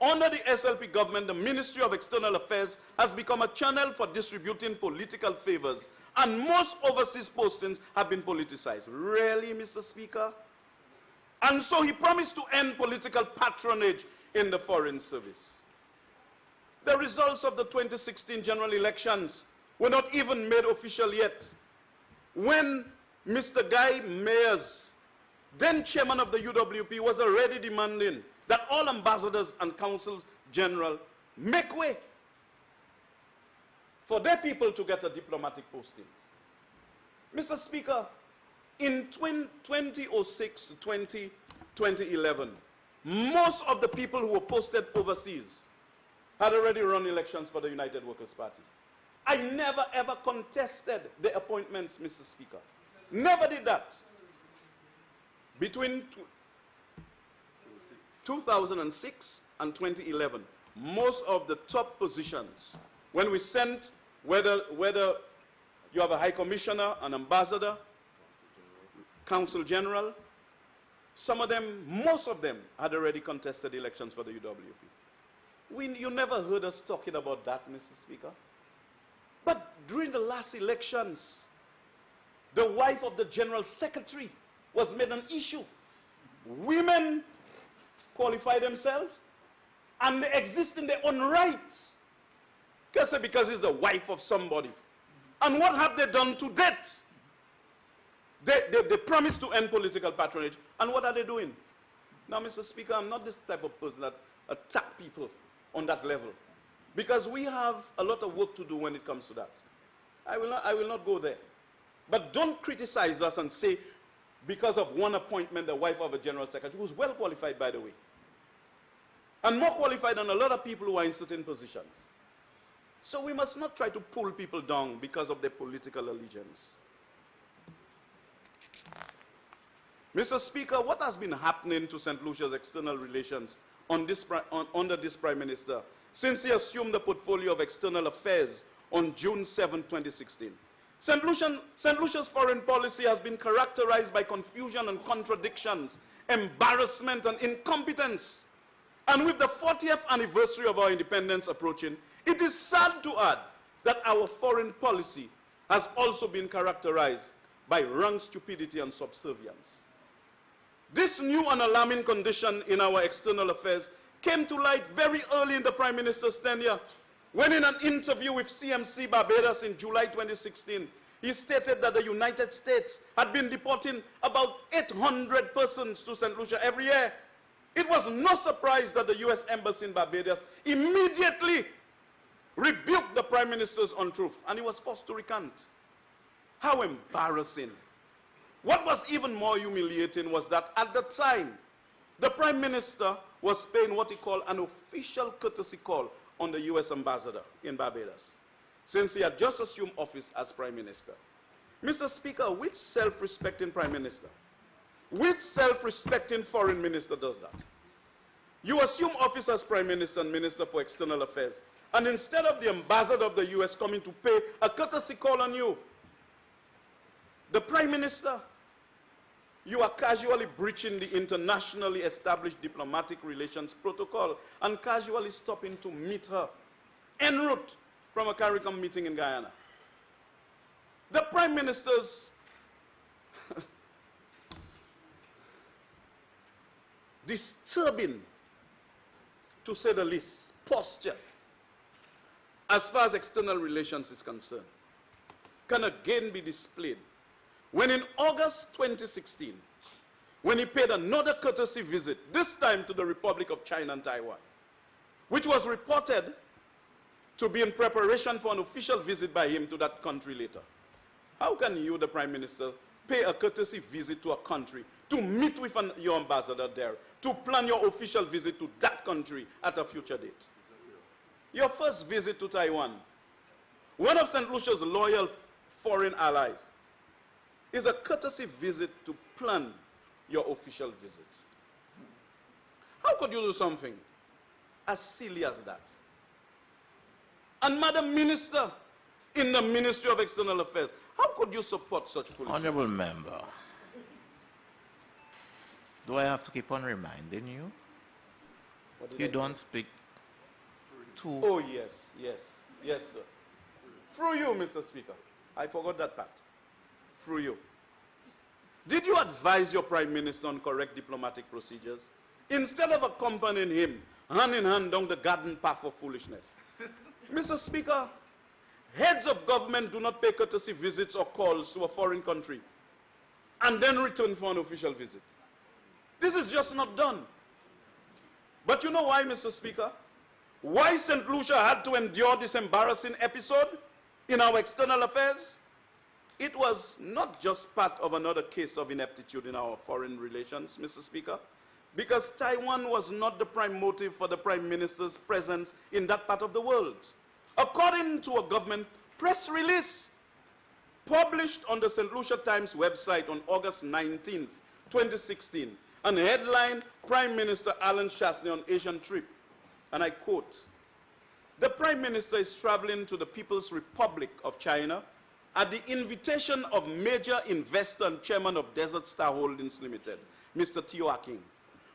Under the SLP government, the Ministry of External Affairs has become a channel for distributing political favors, and most overseas postings have been politicized. Really, Mr. Speaker? And so he promised to end political patronage in the Foreign Service. The results of the 2016 general elections were not even made official yet, when Mr. Guy Mayers, then chairman of the UWP, was already demanding that all ambassadors and consuls general make way for their people to get a diplomatic postings. Mr. Speaker, in 2006 to 2011, most of the people who were posted overseas had already run elections for the United Workers' Party. I never ever contested the appointments, Mr. Speaker. Never did that. Between 2006 and 2011, most of the top positions, when we sent, whether you have a high commissioner, an ambassador, consul general, some of them, most of them had already contested elections for the UWP. You never heard us talking about that, Mr. Speaker. But during the last elections, the wife of the General Secretary was made an issue. Women qualify themselves, and they exist in their own rights. Because he's the wife of somebody. And what have they done to date? They promised to end political patronage, and what are they doing? Now, Mr. Speaker, I'm not this type of person that attack people on that level, because we have a lot of work to do when it comes to that. I will not go there. But don't criticize us and say because of one appointment, the wife of a general secretary, who's well qualified, by the way, and more qualified than a lot of people who are in certain positions. So we must not try to pull people down because of their political allegiance. Mr. Speaker, what has been happening to St. Lucia's external relations under this Prime Minister since he assumed the portfolio of external affairs on June 7, 2016? St. Lucia's foreign policy has been characterized by confusion and contradictions, embarrassment and incompetence. And with the 40th anniversary of our independence approaching, it is sad to add that our foreign policy has also been characterized by rank stupidity and subservience. This new and alarming condition in our external affairs came to light very early in the Prime Minister's tenure, when in an interview with CMC Barbados in July 2016, he stated that the United States had been deporting about 800 persons to St. Lucia every year. It was no surprise that the U.S. Embassy in Barbados immediately rebuked the Prime Minister's untruth, and he was forced to recant. How embarrassing. What was even more humiliating was that at the time, the Prime Minister was paying what he called an official courtesy call on the U.S. ambassador in Barbados, since he had just assumed office as Prime Minister. Mr. Speaker, which self-respecting Prime Minister, which self-respecting foreign minister does that? You assume office as Prime Minister and Minister for External Affairs, and instead of the ambassador of the U.S. coming to pay a courtesy call on you, the Prime Minister, you are casually breaching the internationally established diplomatic relations protocol and casually stopping to meet her en route from a CARICOM meeting in Guyana. The Prime Minister's disturbing, to say the least, posture as far as external relations is concerned can again be displayed when in August 2016, when he paid another courtesy visit, this time to the Republic of China and Taiwan, which was reported to be in preparation for an official visit by him to that country later. How can you, the Prime Minister, pay a courtesy visit to a country, to meet with your ambassador there, to plan your official visit to that country at a future date? Your first visit to Taiwan, one of St. Lucia's loyal foreign allies, is a courtesy visit to plan your official visit. How could you do something as silly as that? And Madam Minister in the Ministry of External Affairs, how could you support such foolishness? Honorable Member, do I have to keep on reminding you? You don't speak to... Oh, yes, sir. Through you, Mr. Speaker. I forgot that part. Through you. Did you advise your Prime Minister on correct diplomatic procedures instead of accompanying him hand in hand down the garden path of foolishness? Mr. Speaker, heads of government do not pay courtesy visits or calls to a foreign country and then return for an official visit. This is just not done. But you know why, Mr. Speaker? Why St. Lucia had to endure this embarrassing episode in our external affairs? It was not just part of another case of ineptitude in our foreign relations, Mr. Speaker, because Taiwan was not the prime motive for the Prime Minister's presence in that part of the world. According to a government press release published on the St. Lucia Times website on August 19, 2016, and headline Prime Minister Alan Chasney on Asian trip, and I quote, "The Prime Minister is traveling to the People's Republic of China at the invitation of major investor and chairman of Desert Star Holdings Limited, Mr. Teo Aking.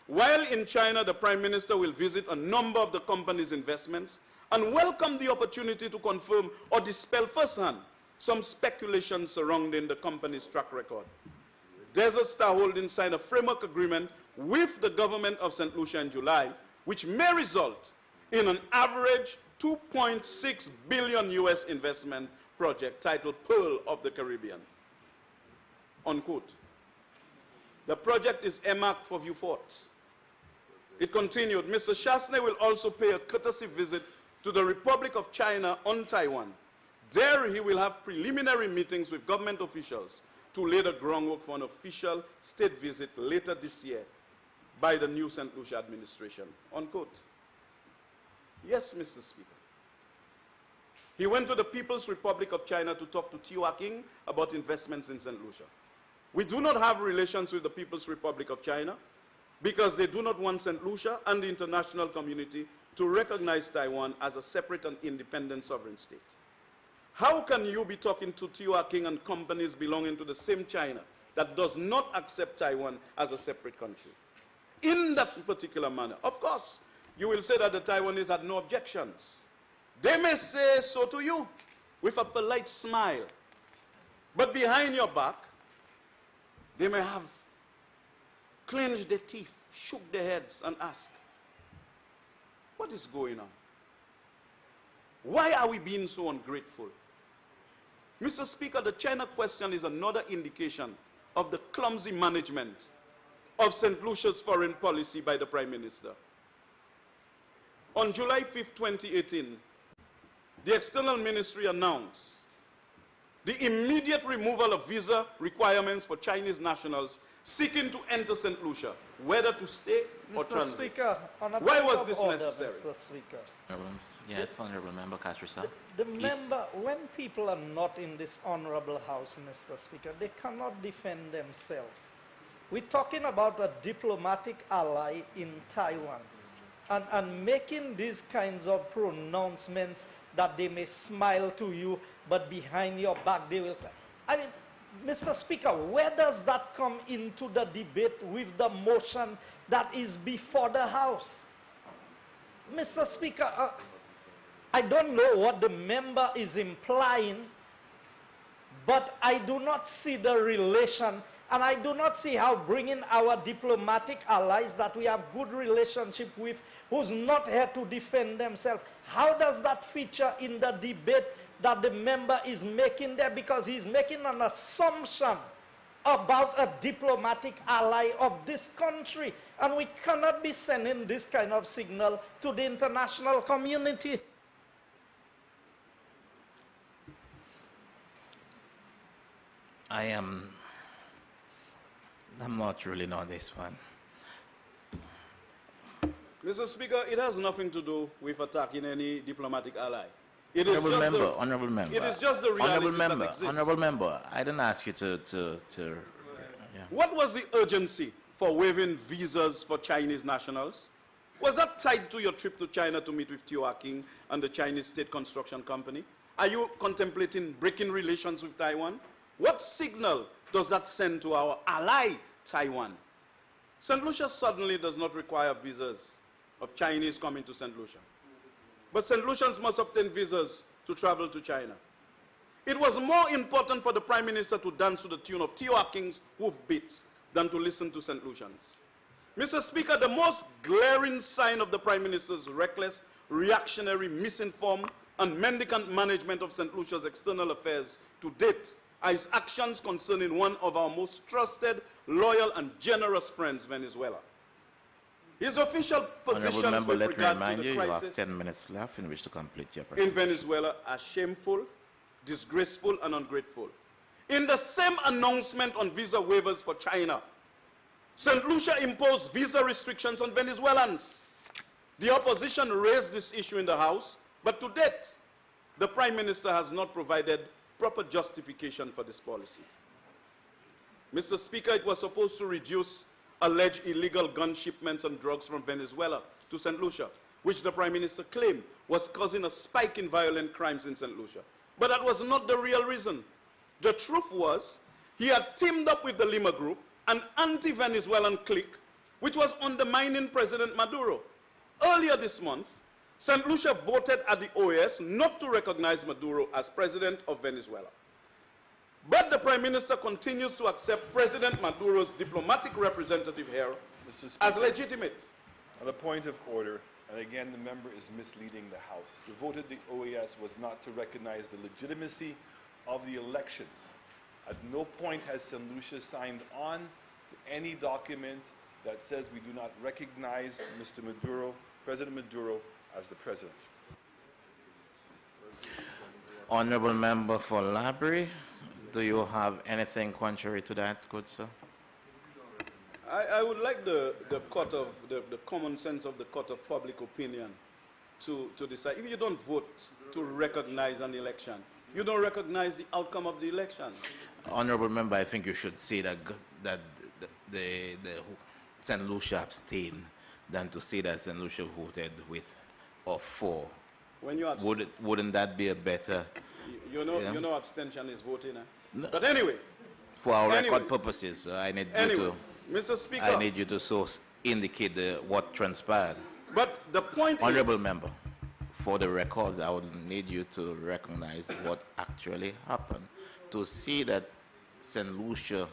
While in China, the Prime Minister will visit a number of the company's investments and welcome the opportunity to confirm or dispel firsthand some speculation surrounding the company's track record. Desert Star Holdings signed a framework agreement with the government of St. Lucia in July, which may result in an average 2.6 billion US investment project titled Pearl of the Caribbean." Unquote. The project is earmarked for Vieux Fort. It continued, "Mr. Chasney will also pay a courtesy visit to the Republic of China on Taiwan. There he will have preliminary meetings with government officials to lay the groundwork for an official state visit later this year by the new St. Lucia administration, unquote. Yes, Mr. Speaker. He went to the People's Republic of China to talk to Tiwa King about investments in St. Lucia. We do not have relations with the People's Republic of China because they do not want St. Lucia and the international community to recognize Taiwan as a separate and independent sovereign state. How can you be talking to Tiwa King and companies belonging to the same China that does not accept Taiwan as a separate country? In that particular manner, of course, you will say that the Taiwanese had no objections. They may say so to you with a polite smile, but behind your back, they may have clenched their teeth, shook their heads, and asked, what is going on? Why are we being so ungrateful? Mr. Speaker, the China question is another indication of the clumsy management of St. Lucia's foreign policy by the Prime Minister. On July 5, 2018, the External Ministry announced the immediate removal of visa requirements for Chinese nationals seeking to enter St. Lucia, whether to stay or transit. Mr. Speaker, on a Why point was of this order, necessary? Mr. Speaker. Yes, Honorable Member Kasrisa. The member, when people are not in this honorable house, Mr. Speaker, they cannot defend themselves. We're talking about a diplomatic ally in Taiwan and making these kinds of pronouncements that they may smile to you, but behind your back they will... I mean, Mr. Speaker, where does that come into the debate with the motion that is before the House? Mr. Speaker, I don't know what the member is implying, but I do not see the relation, and I do not see how bringing our diplomatic allies that we have good relationship with, who's not here to defend themselves, how does that feature in the debate that the member is making there? Because he's making an assumption about a diplomatic ally of this country, and we cannot be sending this kind of signal to the international community. I'm not ruling on this one. Mr. Speaker, it has nothing to do with attacking any diplomatic ally. It is Honorable just member, the, honorable member. It is just the reality that exists. Honorable member, I didn't ask you to yeah. What was the urgency for waiving visas for Chinese nationals? Was that tied to your trip to China to meet with Tiwa King and the Chinese State Construction Company? Are you contemplating breaking relations with Taiwan? What signal does that send to our ally, Taiwan? St. Lucia suddenly does not require visas of Chinese coming to St. Lucia. But St. Lucians must obtain visas to travel to China. It was more important for the Prime Minister to dance to the tune of Tiwa King's hoofbeats than to listen to St. Lucians. Mr. Speaker, the most glaring sign of the Prime Minister's reckless, reactionary, misinformed, and mendicant management of St. Lucia's external affairs to date are his actions concerning one of our most trusted, loyal, and generous friends, Venezuela. His official positions member, with let me regard to remind the you, you crisis have 10 minutes left in which to complete your in presentation. Venezuela are shameful, disgraceful, and ungrateful. In the same announcement on visa waivers for China, St. Lucia imposed visa restrictions on Venezuelans. The opposition raised this issue in the House, but to date, the Prime Minister has not provided proper justification for this policy. Mr. Speaker, it was supposed to reduce alleged illegal gun shipments and drugs from Venezuela to St. Lucia, which the Prime Minister claimed was causing a spike in violent crimes in St. Lucia. But that was not the real reason. The truth was, he had teamed up with the Lima Group, an anti-Venezuelan clique, which was undermining President Maduro. Earlier this month, St. Lucia voted at the OAS not to recognize Maduro as president of Venezuela. But the Prime Minister continues to accept President Maduro's diplomatic representative here as legitimate. On a point of order, and again, the member is misleading the House. The vote at the OAS was not to recognize the legitimacy of the elections. At no point has St. Lucia signed on to any document that says we do not recognize Mr. Maduro, President Maduro, as the president. Honorable member for Library, Do you have anything contrary to that, good sir? I would like the common sense of the court of public opinion to decide. If you don't vote to recognize an election, you don't recognize the outcome of the election. Honorable member, I think you should see that the St. Lucia abstained than to say that St. Lucia voted with or for. When you Wouldn't that be a better? you know, Yeah. you know, abstention is voting. Eh? No. But anyway, For our Anyway. record purposes, I need anyway, you Mr. to. Speaker. I need you to indicate what transpired. But the point Honorable is, member, for the record, I would need you to recognize what actually happened. To see that St. Lucia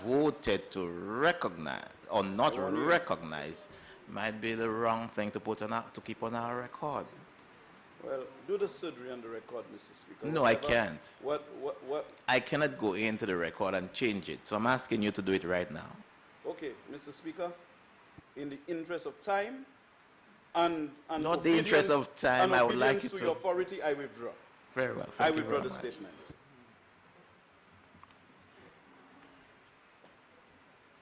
voted to recognize or not recognize might be the wrong thing to to keep on our record. well, do the surgery on the record, Mr. Speaker. No, I can't. What? I cannot go into the record and change it. So I'm asking you to do it right now. Okay, Mr. Speaker, in the interest of time and Not the interest of time, and I would like obedience you to to- your authority, I withdraw. Very well. I Thank you withdraw very the much. statement.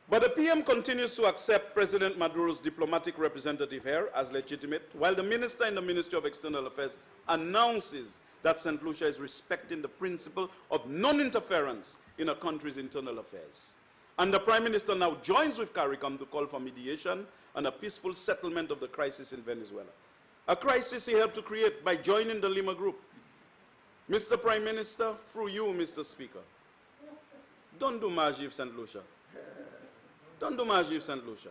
But the PM continues to accept President Maduro's diplomatic representative here as legitimate, while the minister in the Ministry of External Affairs announces that St. Lucia is respecting the principle of non-interference in a country's internal affairs. And the Prime Minister now joins with CARICOM to call for mediation and a peaceful settlement of the crisis in Venezuela. A crisis he helped to create by joining the Lima Group. Mr. Prime Minister, through you, Mr. Speaker, don't do Margiv St. Lucia. Don't do Margiv St. Lucia.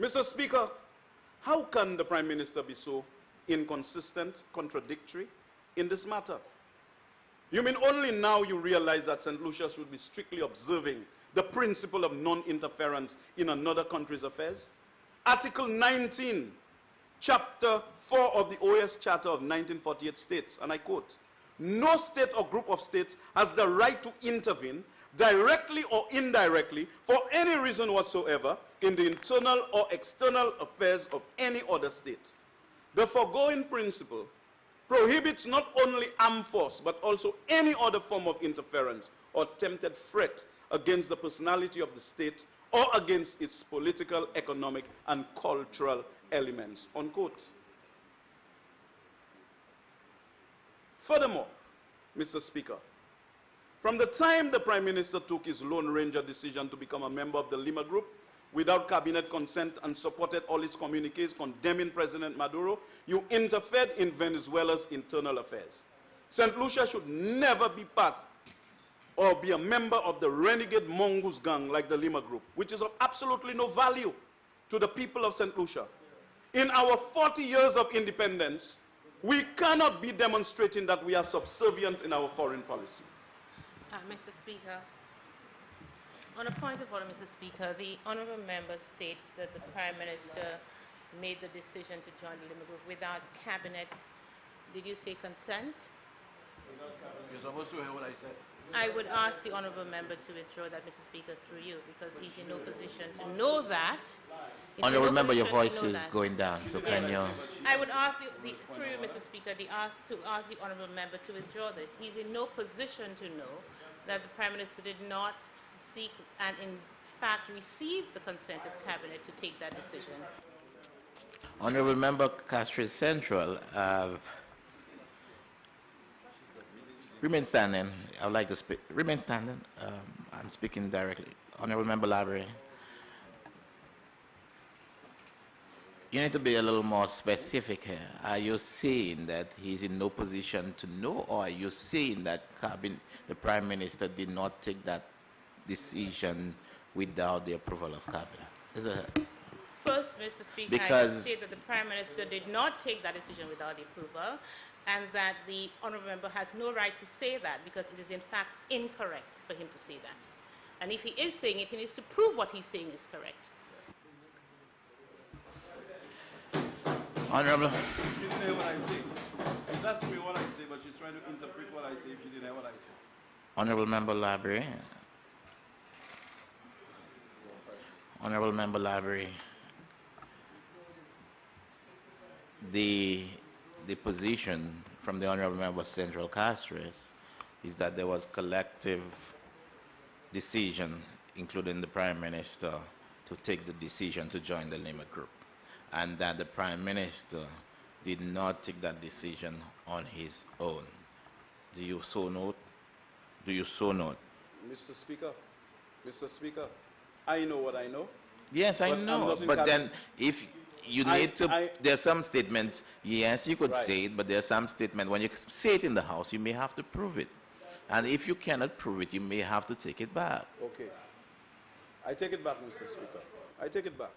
Mr. Speaker, how can the Prime Minister be so inconsistent, contradictory in this matter? You mean only now you realize that St. Lucia should be strictly observing the principle of non-interference in another country's affairs? Article 19, Chapter 4 of the OAS Charter of 1948 states, and I quote, "No state or group of states has the right to intervene directly or indirectly for any reason whatsoever in the internal or external affairs of any other state. The foregoing principle prohibits not only armed force but also any other form of interference or attempted threat against the personality of the state or against its political, economic, and cultural elements," unquote. Furthermore, Mr. Speaker, from the time the Prime Minister took his Lone Ranger decision to become a member of the Lima Group without cabinet consent and supported all his communiques condemning President Maduro, you interfered in Venezuela's internal affairs. St. Lucia should never be part or be a member of the renegade mongoose gang like the Lima Group, which is of absolutely no value to the people of St. Lucia. In our 40 years of independence, we cannot be demonstrating that we are subservient in our foreign policy. Mr. Speaker, on a point of order, Mr. Speaker, the honourable member states that the Prime Minister made the decision to join the Lima Group without cabinet. Did you say consent? You're supposed to hear what I said. I would ask the honourable member to withdraw that, Mr. Speaker, through you, because he's in no position to know that. He's in Honorable no member, your position to voice know is that. going down, so can you? I would ask through you, Mr. Speaker, to ask the honourable member to withdraw this. He's in no position to know that the Prime Minister did not seek and in fact receive the consent of Cabinet to take that decision. Honorable member Castries Central, remain standing. I would like to speak. Remain standing. I'm speaking directly. Honorable member Library. You need to be a little more specific here. Are you saying that he's in no position to know, or are you saying that the Prime Minister did not take that decision without the approval of Cabinet? First, Mr. Speaker, I Because- would say that the Prime Minister did not take that decision without the approval, and that the honourable member has no right to say that, because it is in fact incorrect for him to say that. And if he is saying it, he needs to prove what he's saying is correct. Honorable. She didn't hear what I say. She's asking me what I say, but she's trying to interpret what I say if she didn't hear what I say. Honorable member Library. Honorable member Library. The position from the honorable member Central Castries is that there was collective decision, including the Prime Minister, to take the decision to join the Lima Group, and that the Prime Minister did not take that decision on his own. Do you so note? Do you so note? Mr. Speaker, I know what I know. Yes, I know. But then if you need there are some statements, yes, you could say it, but there are some statements, when you say it in the House, you may have to prove it. And if you cannot prove it, you may have to take it back. Okay. I take it back, Mr. Speaker. I take it back.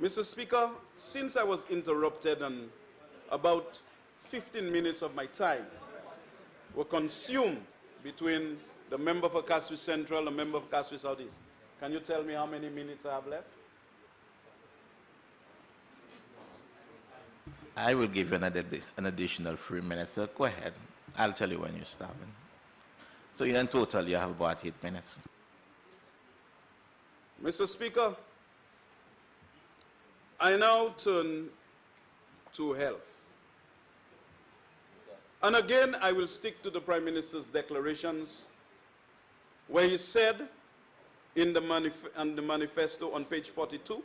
Mr. Speaker, since I was interrupted and about 15 minutes of my time were consumed between the member for Kasui Central and the member for Kasui Southeast, can you tell me how many minutes I have left? I will give you an additional 3 minutes, so go ahead. I'll tell you when you're stopping. So in total, you have about 8 minutes. Mr. Speaker, I now turn to health. And again, I will stick to the Prime Minister's declarations, where he said in the manifesto on page 42,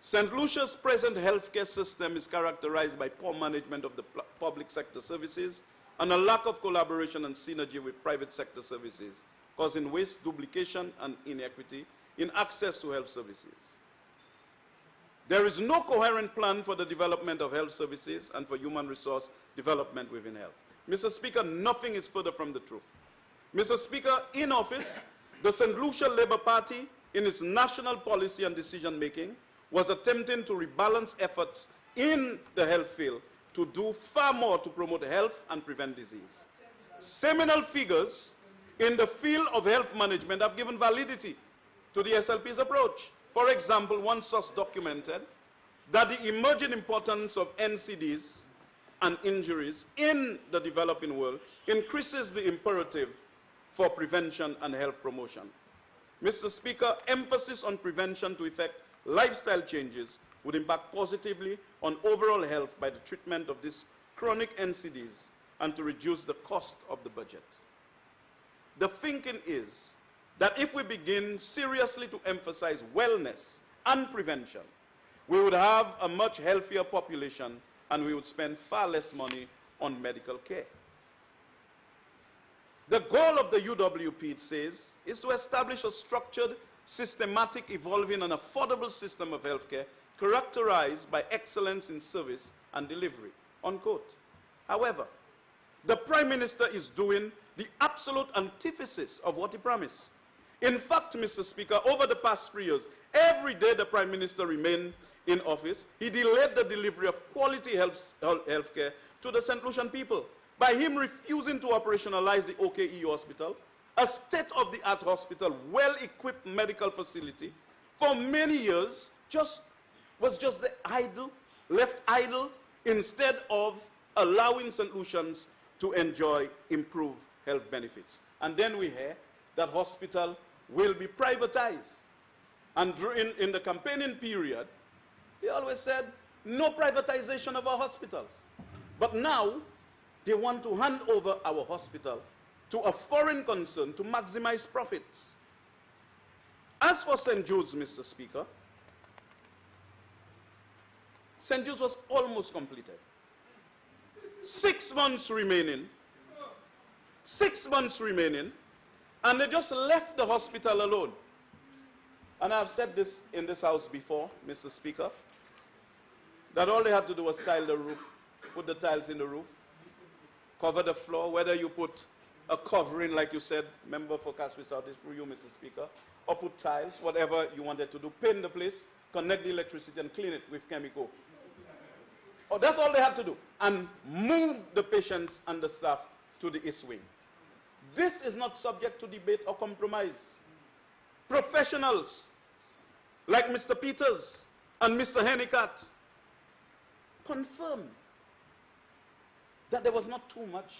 St. Lucia's present healthcare system is characterized by poor management of the public sector services and a lack of collaboration and synergy with private sector services, causing waste, duplication, and inequity in access to health services. There is no coherent plan for the development of health services and for human resource development within health. Mr. Speaker, nothing is further from the truth. Mr. Speaker, in office, the St. Lucia Labour Party, in its national policy and decision-making, was attempting to rebalance efforts in the health field to do far more to promote health and prevent disease. Seminal figures in the field of health management have given validity to the SLP's approach. For example, one source documented that the emerging importance of NCDs and injuries in the developing world increases the imperative for prevention and health promotion. Mr. Speaker, emphasis on prevention to effect lifestyle changes would impact positively on overall health by the treatment of these chronic NCDs and to reduce the cost of the budget. The thinking is that if we begin seriously to emphasize wellness and prevention, we would have a much healthier population and we would spend far less money on medical care. The goal of the UWP, it says, is to establish a structured, systematic, evolving, and affordable system of healthcare characterized by excellence in service and delivery, unquote. However, the Prime Minister is doing the absolute antithesis of what he promised. In fact, Mr. Speaker, over the past 3 years, every day the Prime Minister remained in office, he delayed the delivery of quality health care to the St. Lucian people by him refusing to operationalize the OKE hospital, a state-of-the-art hospital, well-equipped medical facility, for many years was just left idle, instead of allowing St. Lucians to enjoy improved health benefits. And then we hear that hospital will be privatized. And in the campaigning period, he always said, no privatization of our hospitals. But now, they want to hand over our hospital to a foreign concern to maximize profits. As for St. Jude's, Mr. Speaker, St. Jude's was almost completed. 6 months remaining. 6 months remaining. And they just left the hospital alone. And I've said this in this house before, Mr. Speaker, that all they had to do was tile the roof, put the tiles in the roof, cover the floor, whether you put a covering, like you said, member for Kasui Southeast, through you, Mr. Speaker, or put tiles, whatever you wanted to do, paint the place, connect the electricity, and clean it with chemical. Oh, that's all they had to do. And move the patients and the staff to the East Wing. This is not subject to debate or compromise. Professionals like Mr. Peters and Mr. Hennicat confirmed that there was not too much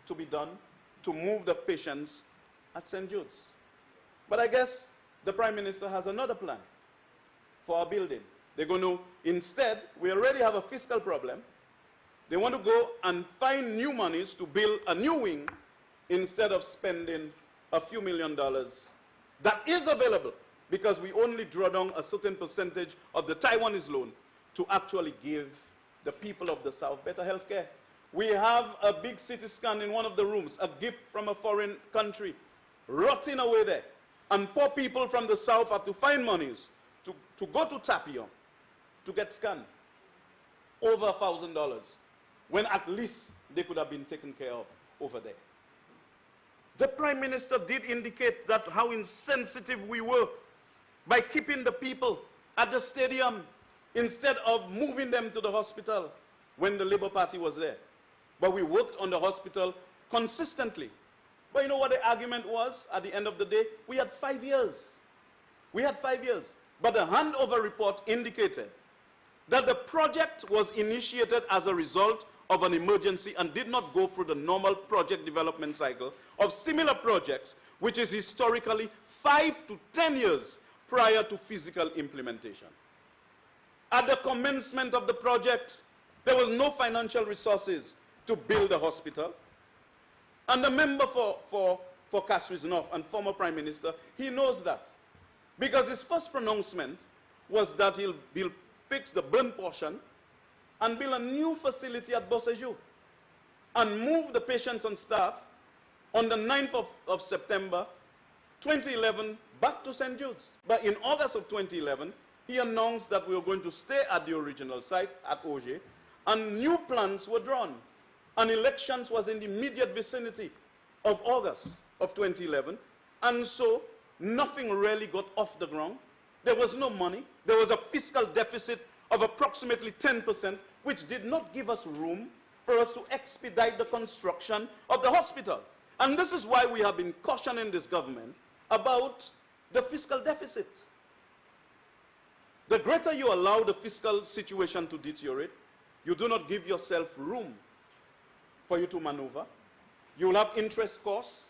to be done to move the patients at St. Jude's. But I guess the Prime Minister has another plan for our building. They're going to, instead, we already have a fiscal problem. They want to go and find new monies to build a new wing instead of spending a few $1 million that is available, because we only draw down a certain percentage of the Taiwanese loan to actually give the people of the South better health care. We have a big CT scan in one of the rooms, a gift from a foreign country, rotting away there. And poor people from the South have to find monies to go to Tapio to get scanned. Over $1,000, when at least they could have been taken care of over there. The Prime Minister did indicate that how insensitive we were by keeping the people at the stadium instead of moving them to the hospital when the Labour Party was there. But we worked on the hospital consistently. But you know what the argument was at the end of the day? We had 5 years. We had 5 years. But the handover report indicated that the project was initiated as a result of an emergency and did not go through the normal project development cycle of similar projects, which is historically 5 to 10 years prior to physical implementation. At the commencement of the project, there was no financial resources to build a hospital. And the member for Castries North and former Prime Minister, he knows that. Because his first pronouncement was that he'll fix the burn portion and build a new facility at Bossejou and move the patients and staff on the 9th of September 2011 back to St. Jude's. But in August of 2011, he announced that we were going to stay at the original site at Auger, and new plans were drawn. And elections was in the immediate vicinity of August of 2011, and so nothing really got off the ground. There was no money. There was a fiscal deficit of approximately 10%, which did not give us room for us to expedite the construction of the hospital. And this is why we have been cautioning this government about the fiscal deficit. The greater you allow the fiscal situation to deteriorate, you do not give yourself room for you to maneuver. You will have interest costs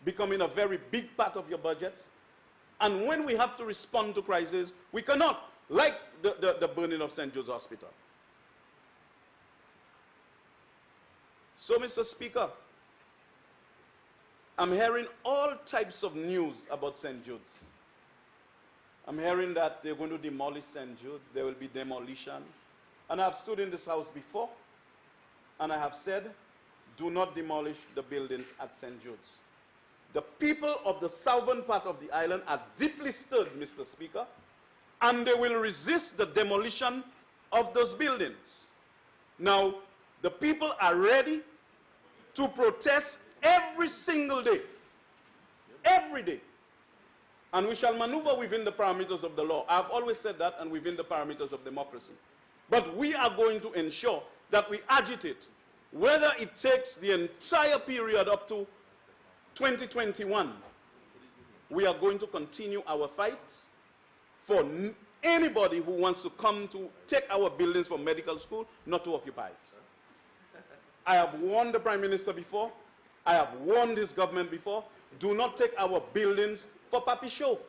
becoming a very big part of your budget. And when we have to respond to crises, we cannot, like the burning of St. Jude's Hospital. So, Mr. Speaker, I'm hearing all types of news about St. Jude's. I'm hearing that they're going to demolish St. Jude's. There will be demolition. And I've stood in this house before, and I have said, do not demolish the buildings at St. Jude's. The people of the southern part of the island are deeply stirred, Mr. Speaker, and they will resist the demolition of those buildings. Now, the people are ready to protest every single day. Every day. And we shall maneuver within the parameters of the law. I've always said that, and within the parameters of democracy. But we are going to ensure that we agitate, whether it takes the entire period up to 2021. We are going to continue our fight for anybody who wants to come to take our buildings for medical school, not to occupy it. I have warned the Prime Minister before. I have warned this government before. Do not take our buildings for papi show.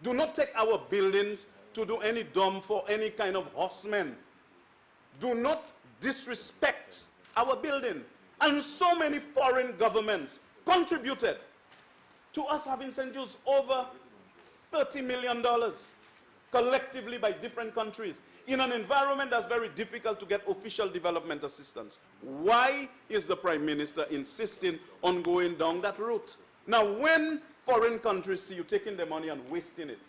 Do not take our buildings to do any dumb for any kind of horsemen. Do not disrespect our building. And so many foreign governments contributed to us having St. Jude's, over $30 million collectively by different countries in an environment that's very difficult to get official development assistance. Why is the Prime Minister insisting on going down that route? Now, when foreign countries see you taking their money and wasting it,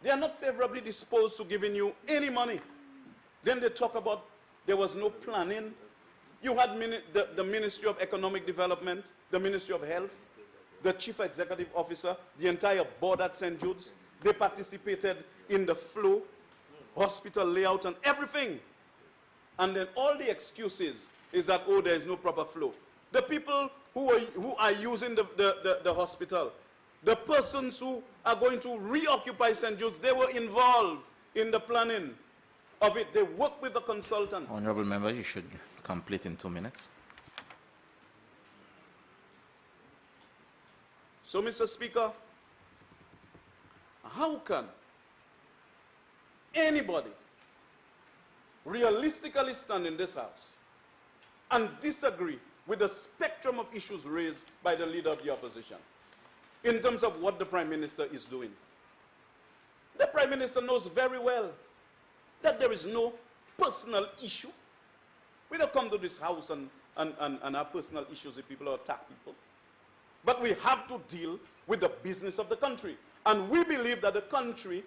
they are not favorably disposed to giving you any money. Then they talk about there was no planning. You had the Ministry of Economic Development, the Ministry of Health, the Chief Executive Officer, the entire board at St. Jude's. They participated in the flow, hospital layout, and everything. And then all the excuses is that, oh, there is no proper flow. The people who are using the hospital, the persons who are going to reoccupy St. Jude's, they were involved in the planning of it. They worked with the consultant. Honorable member, you should complete in 2 minutes. So, Mr. Speaker, how can anybody realistically stand in this house and disagree with the spectrum of issues raised by the leader of the opposition in terms of what the Prime Minister is doing. The Prime Minister knows very well that there is no personal issue. We don't come to this house and have personal issues with people or attack people. But we have to deal with the business of the country. And we believe that the country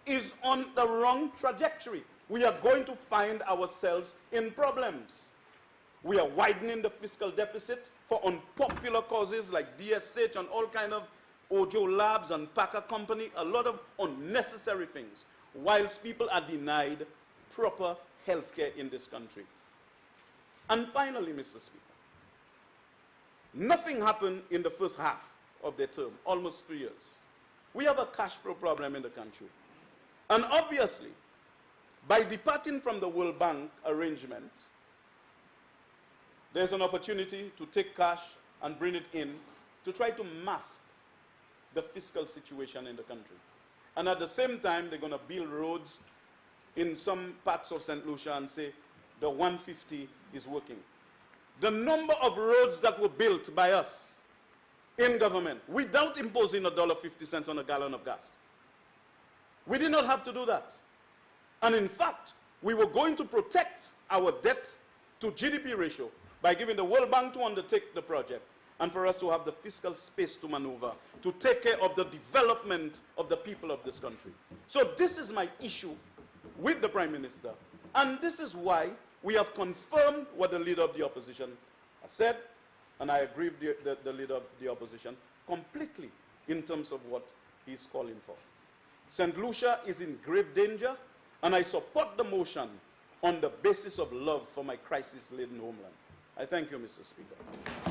is on the wrong trajectory. We are going to find ourselves in problems. We are widening the fiscal deficit for unpopular causes like DSH and all kind of Ojo Labs and Packer Company, a lot of unnecessary things, whilst people are denied proper health care in this country. And finally, Mr. Speaker, nothing happened in the first half of their term, almost 3 years. We have a cash flow problem in the country. And obviously, by departing from the World Bank arrangement, there's an opportunity to take cash and bring it in to try to mask the fiscal situation in the country. And at the same time, they're going to build roads in some parts of St. Lucia and say the 150 is working. The number of roads that were built by us in government without imposing $1.50 on a gallon of gas. We did not have to do that. And in fact, we were going to protect our debt to GDP ratio by giving the World Bank to undertake the project and for us to have the fiscal space to maneuver, to take care of the development of the people of this country. So this is my issue with the Prime Minister. And this is why we have confirmed what the Leader of the Opposition has said, and I agree with the Leader of the Opposition completely in terms of what he's calling for. St. Lucia is in grave danger, and I support the motion on the basis of love for my crisis-laden homeland. I thank you, Mr. Speaker.